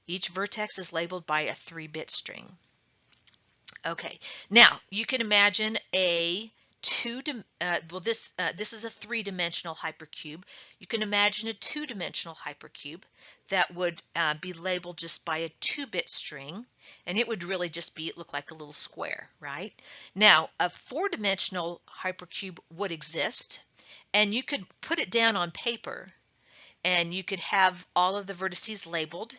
Each vertex is labeled by a 3-bit string. Okay, now you can imagine a this is a 3-dimensional hypercube. You can imagine a 2-dimensional hypercube that would be labeled just by a 2-bit string, and it would really just look like a little square, right? Now, a 4-dimensional hypercube would exist, and you could put it down on paper, and you could have all of the vertices labeled,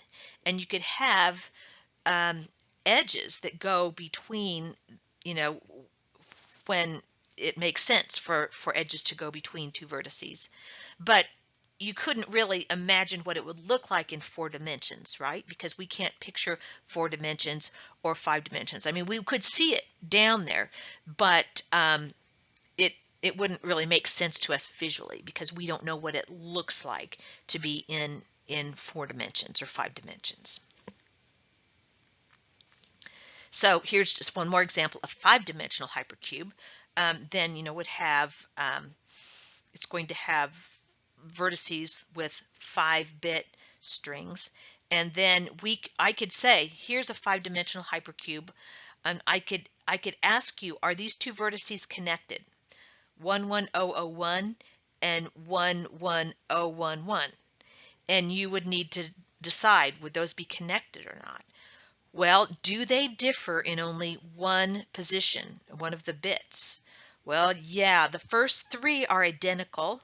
and you could have edges that go between, when it makes sense for edges to go between 2 vertices. But you couldn't really imagine what it would look like in 4 dimensions, right? Because we can't picture 4 dimensions or 5 dimensions. I mean, we could see it down there, but it wouldn't really make sense to us visually because we don't know what it looks like to be in 4 dimensions or 5 dimensions. So here's just one more example of 5-dimensional hypercube. Then would have it's going to have vertices with 5-bit strings, and then I could say, here's a 5-dimensional hypercube, and I could ask you, are these 2 vertices connected? 11001 and 11011, and you would need to decide, would those be connected or not? Well, do they differ in only one position, one of the bits? Well, yeah, the first 3 are identical,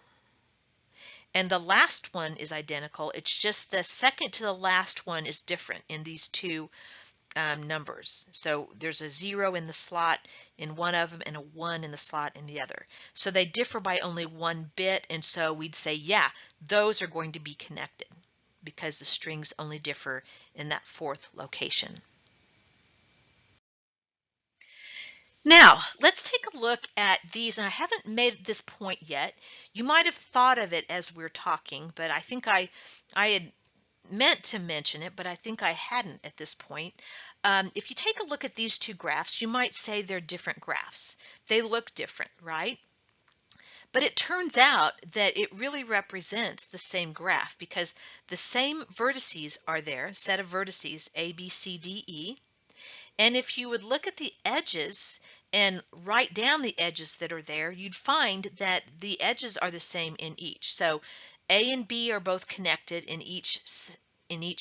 and the last one is identical. It's just the second to the last one is different in these 2 numbers. So there's a 0 in the slot in one of them and a 1 in the slot in the other. So they differ by only 1 bit, and so we'd say, yeah, those are going to be connected, because the strings only differ in that 4th location. Now, let's take a look at these, and I haven't made this point yet. You might have thought of it as we're talking, but I think I had meant to mention it, but I think I hadn't at this point. If you take a look at these 2 graphs, you might say they're different graphs. They look different, right? But it turns out that it really represents the same graph because the same vertices are there, set of vertices A, B, C, D, E. And if you would look at the edges and write down the edges that are there, you'd find that the edges are the same in each. So A and B are both connected in each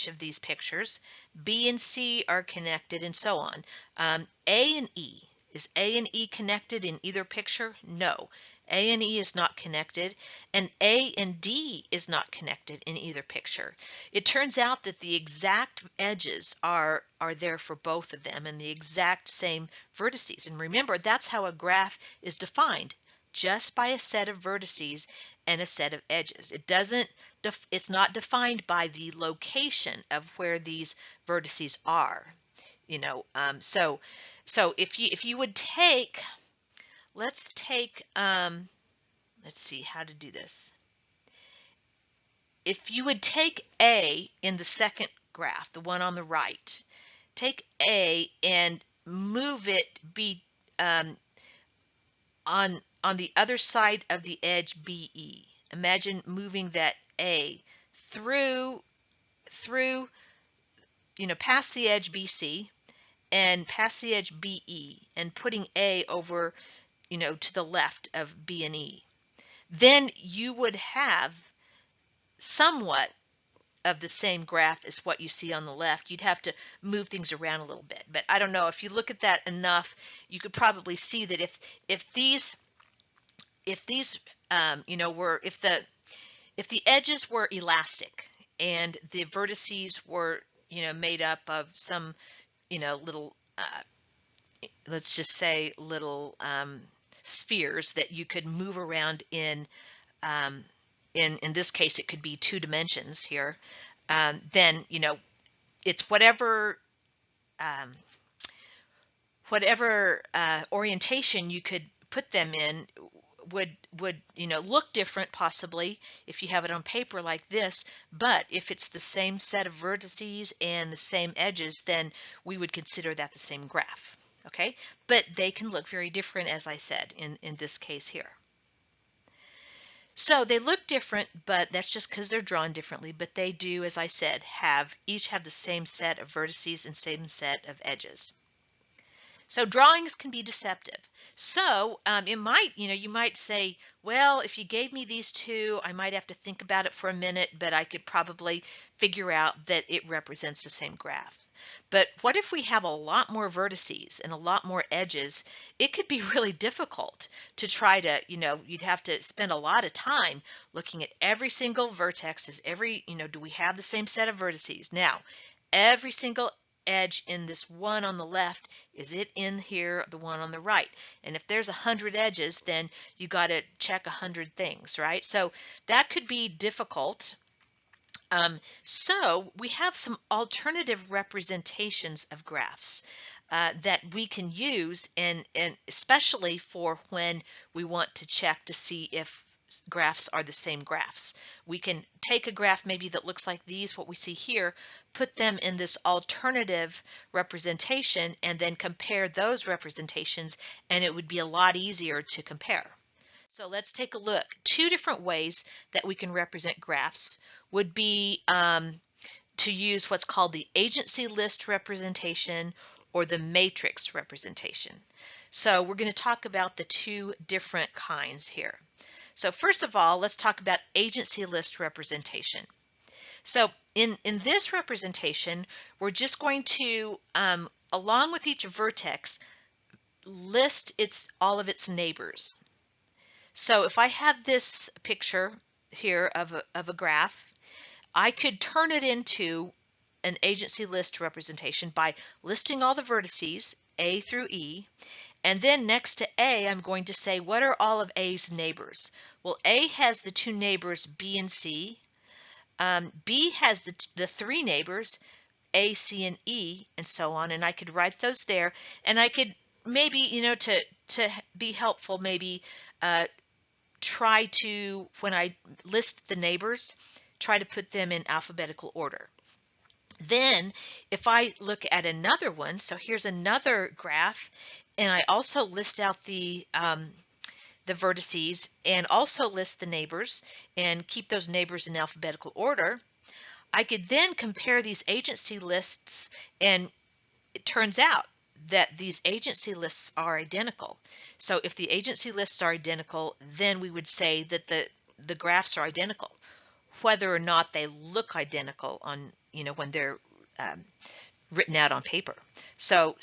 of these pictures. B and C are connected, and so on. A and E. Is A and E connected in either picture? No. A and E is not connected, and A and D is not connected in either picture. It turns out that the exact edges are there for both of them, and the exact same vertices. And remember, that's how a graph is defined, just by a set of vertices and a set of edges. It's not defined by the location of where these vertices are. So if you would take, let's see how to do this. If you would take A in the second graph, the one on the right, take A and move it on the other side of the edge BE. Imagine moving that A through past the edge BC and past the edge BE, and putting A over to the left of B and E. Then you would have somewhat of the same graph as what you see on the left. You'd have to move things around a little bit, but I don't know, if you look at that enough, you could probably see that if the edges were elastic and the vertices were made up of some little let's just say little spheres that you could move around in this case it could be 2 dimensions here, then it's whatever orientation you could put them in would look different possibly if you have it on paper like this, but if it's the same set of vertices and the same edges, then we would consider that the same graph. Okay, but they can look very different, as I said, in this case here. So they look different, but that's just because they're drawn differently. But they do, as I said, each have the same set of vertices and same set of edges. So drawings can be deceptive. So it might, you might say, well, if you gave me these two, I might have to think about it for a minute, but I could probably figure out that it represents the same graph. But what if we have a lot more vertices and a lot more edges? It could be really difficult to try to, you'd have to spend a lot of time looking at every single vertex. Do we have the same set of vertices? Now, every single edge in this one on the left, is it in here, the one on the right? And if there's 100 edges, then you got to check 100 things, right? So that could be difficult. So we have some alternative representations of graphs that we can use, and especially for when we want to check to see if graphs are the same graphs. We can take a graph maybe that looks like these, what we see here, put them in this alternative representation, and then compare those representations, and it would be a lot easier to compare. So let's take a look. Two different ways that we can represent graphs would be to use what's called the agency list representation or the matrix representation. So we're going to talk about the two different kinds here. So first of all, let's talk about agency list representation. So in this representation, we're just going to, along with each vertex, list all of its neighbors. So if I have this picture here of a graph, I could turn it into an agency list representation by listing all the vertices, A through E, and then next to A, I'm going to say, what are all of A's neighbors? Well, A has the two neighbors, B and C. B has the three neighbors, A, C, and E, and so on. And I could write those there. And I could maybe, to be helpful, maybe try to, when I list the neighbors, try to put them in alphabetical order. Then if I look at another one, so here's another graph, and I also list out the vertices and also list the neighbors and keep those neighbors in alphabetical order, I could then compare these agency lists, and it turns out that these agency lists are identical. So if the agency lists are identical, then we would say that the graphs are identical, whether or not they look identical on, when they're written out on paper. So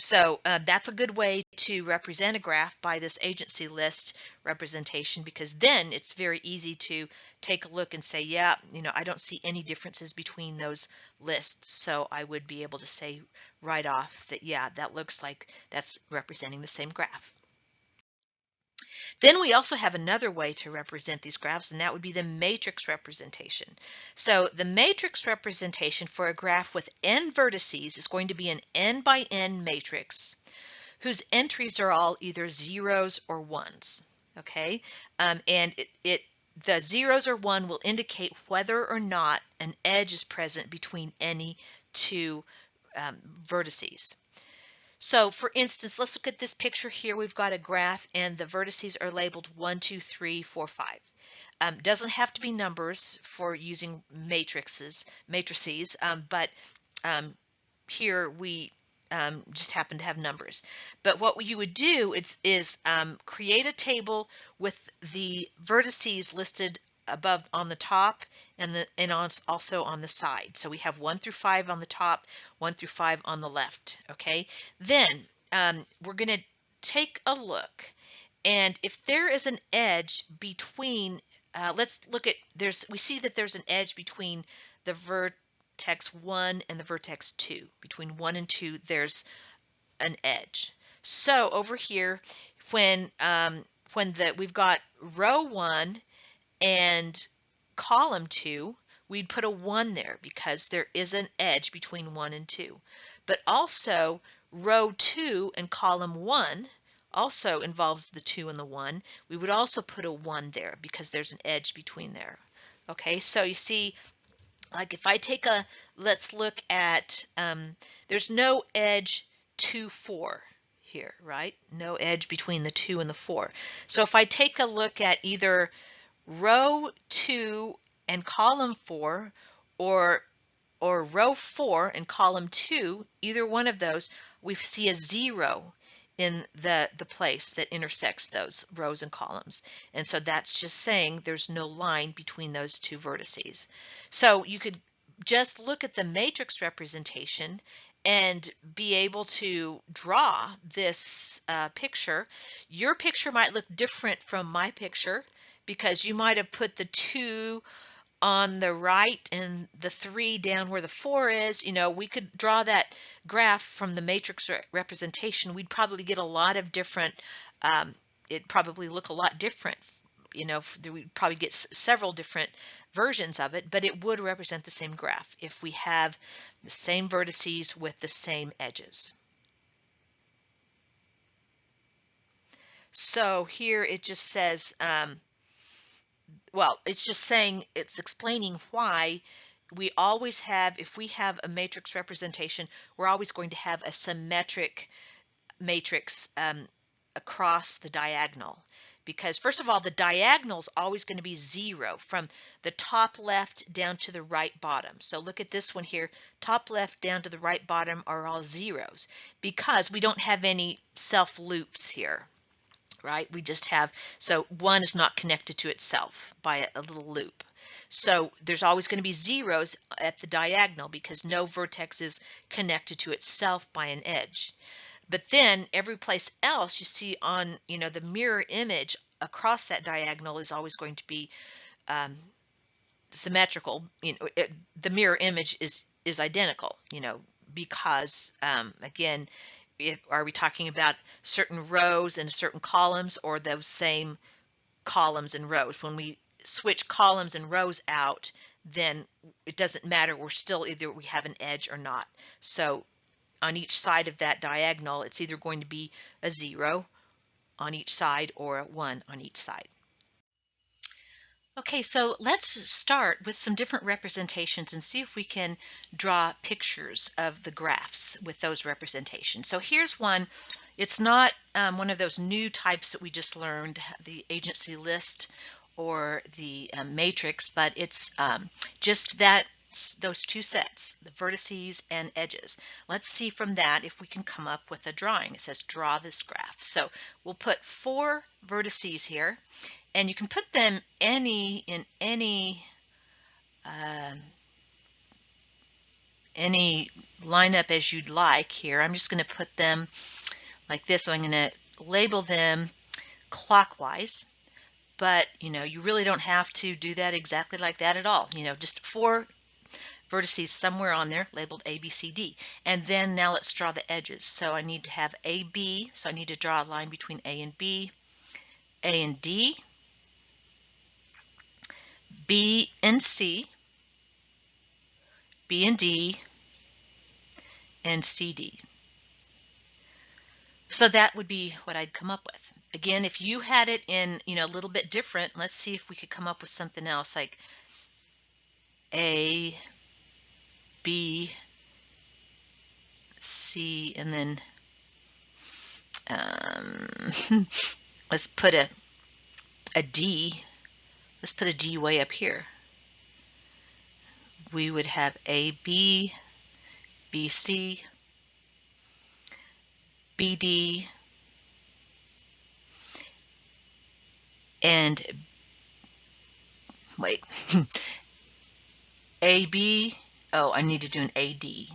that's a good way to represent a graph by this agency list representation, because then it's very easy to take a look and say, yeah, I don't see any differences between those lists. So I would be able to say right off that, yeah, that looks like that's representing the same graph. Then we also have another way to represent these graphs, and that would be the matrix representation. So the matrix representation for a graph with n vertices is going to be an n by n matrix whose entries are all either zeros or ones. Okay, and the zeros or one will indicate whether or not an edge is present between any two vertices. So for instance, let's look at this picture here. We've got a graph and the vertices are labeled 1, 2, 3, 4, 5. Doesn't have to be numbers for using matrices, but here we just happen to have numbers. But what you would do is create a table with the vertices listed above on the top and also on the side. So we have 1 through 5 on the top, 1 through 5 on the left. Okay, then we're going to take a look, and if there is an edge between, let's look at, we see that there's an edge between the vertex 1 and the vertex 2. Between 1 and 2 there's an edge. So over here, when we've got row 1 and column 2, we'd put a 1 there because there is an edge between 1 and 2. But also row 2 and column 1 also involves the 2 and the 1. We would also put a 1 there because there's an edge between there. Okay, so you see, like if I take let's look at, there's no edge 2, 4 here, right? No edge between the 2 and the 4. So if I take a look at either row 2 and column 4, or row 4 and column 2, either one of those, we see a 0 in the place that intersects those rows and columns. And so that's just saying there's no line between those two vertices. So you could just look at the matrix representation and be able to draw this picture. Your picture might look different from my picture because you might have put the 2 on the right and the 3 down where the 4 is. We could draw that graph from the matrix representation. We'd probably get a lot of different, it'd probably look a lot different. We'd probably get several different versions of it, but it would represent the same graph if we have the same vertices with the same edges. So here it just says, well, it's just saying, it's explaining why we always have, if we have a matrix representation, we're always going to have a symmetric matrix across the diagonal. Because first of all, the diagonal is always going to be 0 from the top left down to the right bottom. So look at this one here, top left down to the right bottom are all zeros because we don't have any self loops here. Right? We just have, so 1 is not connected to itself by a little loop. So there's always going to be zeros at the diagonal because no vertex is connected to itself by an edge. But then every place else you see on, the mirror image across that diagonal is always going to be symmetrical. The mirror image is identical, because again, are we talking about certain rows and certain columns, or those same columns and rows? When we switch columns and rows out, then it doesn't matter. We're still either we have an edge or not. So on each side of that diagonal, it's either going to be a 0 on each side or a 1 on each side. Okay, so let's start with some different representations and see if we can draw pictures of the graphs with those representations. So here's one. It's not one of those new types that we just learned, the agency list or the matrix, but it's just those two sets, the vertices and edges. Let's see from that if we can come up with a drawing. It says draw this graph. So we'll put 4 vertices here. And you can put them in any lineup as you'd like here. I'm just going to put them like this. So I'm going to label them clockwise. But, you really don't have to do that exactly like that at all. Just 4 vertices somewhere on there labeled A, B, C, D. And then now let's draw the edges. So I need to have A, B. So I need to draw a line between A and B, A and D, B and C, B and D, and CD. So that would be what I'd come up with. Again, if you had it in, a little bit different, let's see if we could come up with something else like A, B, C, and then let's put a D. Let's put a D way up here. We would have A, B, B, C, B, D, and wait, A, B, oh, I need to do an A, D,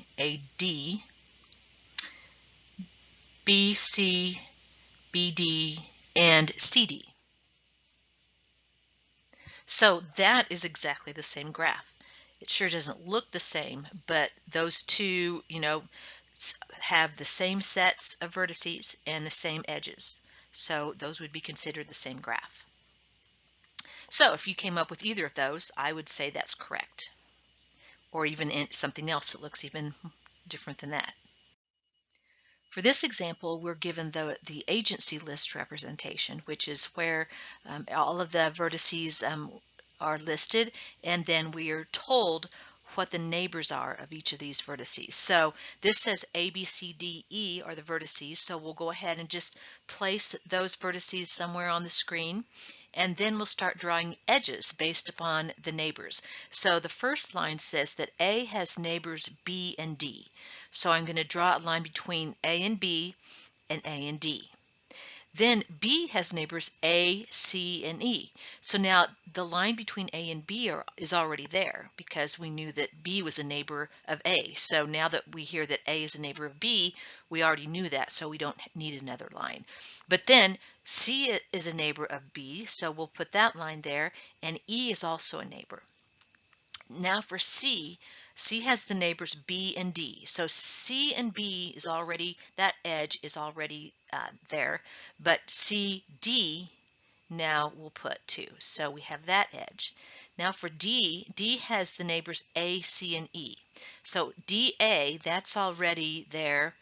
B, C, B, D, and C, D. So that is exactly the same graph. It sure doesn't look the same, but those two, have the same sets of vertices and the same edges. So those would be considered the same graph. So if you came up with either of those, I would say that's correct. Or even something else that looks even different than that. For this example, we're given the agency list representation, which is where all of the vertices are listed, and then we are told what the neighbors are of each of these vertices. So this says A, B, C, D, E are the vertices, so we'll go ahead and just place those vertices somewhere on the screen, and then we'll start drawing edges based upon the neighbors. So the first line says that A has neighbors B and D. So I'm going to draw a line between A and B and A and D. Then B has neighbors A, C, and E. So now the line between A and B is already there because we knew that B was a neighbor of A. So now that we hear that A is a neighbor of B, we already knew that, so we don't need another line. But then C is a neighbor of B, so we'll put that line there, and E is also a neighbor. Now for C, C has the neighbors B and D. So C and B is already, that edge is already there, but CD now we'll put 2. So we have that edge. Now for D, D has the neighbors A, C, and E. So DA, that's already there.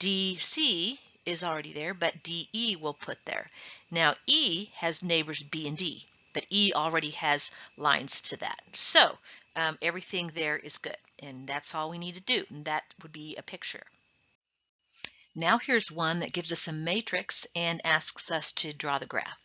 DC is already there, but DE we'll put there. Now E has neighbors B and D, but E already has lines to that. So everything there is good, and that's all we need to do, and that would be a picture. Now here's one that gives us a matrix and asks us to draw the graph.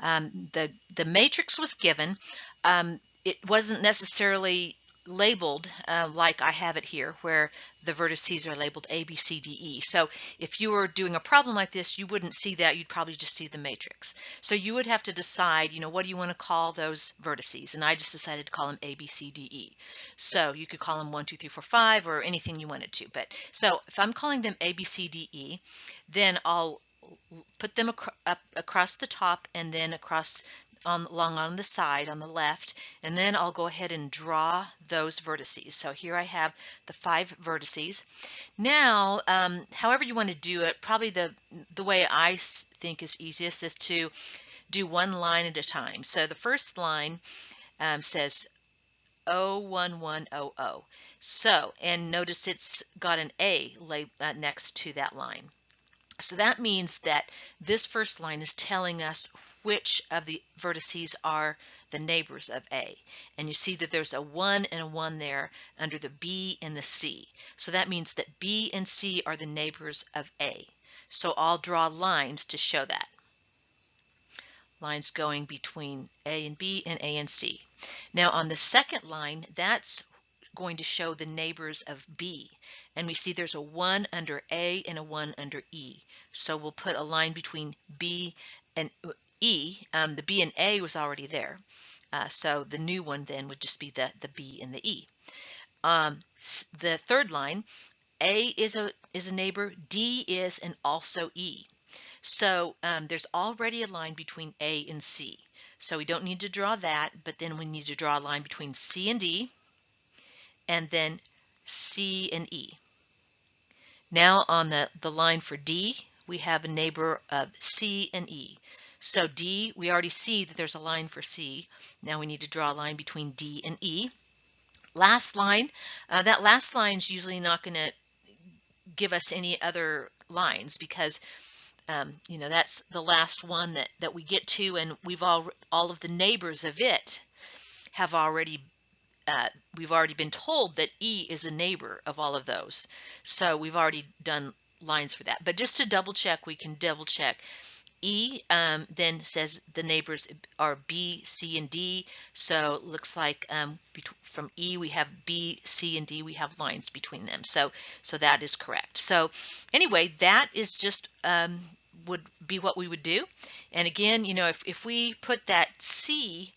The matrix was given. It wasn't necessarily labeled like I have it here, where the vertices are labeled A, B, C, D, E. So if you were doing a problem like this, you wouldn't see that. You'd probably just see the matrix. So you would have to decide, what do you want to call those vertices? And I just decided to call them A, B, C, D, E. So you could call them 1, 2, 3, 4, 5, or anything you wanted to. But so if I'm calling them A, B, C, D, E, then I'll put them up across the top and then across along on the side on the left, and then I'll go ahead and draw those vertices. So here I have the 5 vertices. Now, however you want to do it, probably the way I think is easiest is to do one line at a time. So the first line says 01100. So, and notice it's got an A next to that line. So that means that this first line is telling us which of the vertices are the neighbors of A. And you see that there's a 1 and a 1 there under the B and the C. So that means that B and C are the neighbors of A. So I'll draw lines to show that. Lines going between A and B and A and C. Now on the second line, that's going to show the neighbors of B. And we see there's a 1 under A and a 1 under E. So we'll put a line between B and E. The B and A was already there. So the new one then would just be the B and the E. The third line, A is a neighbor, D is, and also E. So there's already a line between A and C. So we don't need to draw that, but then we need to draw a line between C and D, and then C and E. Now on the line for D, we have a neighbor of C and E. So D, we already see that there's a line for C. Now we need to draw a line between D and E. Last line, that last line is usually not going to give us any other lines because that's the last one that we get to, and all of the neighbors of it have already we've already been told that E is a neighbor of all of those. So we've already done lines for that. But just to double check, we can double check. E then says the neighbors are B, C, and D. So it looks like from E we have B, C, and D. We have lines between them. So that is correct. So anyway, that is just would be what we would do. And again, if we put that C,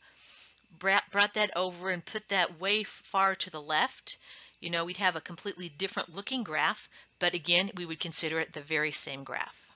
brought that over and put that way far to the left, we'd have a completely different looking graph, but again, we would consider it the very same graph.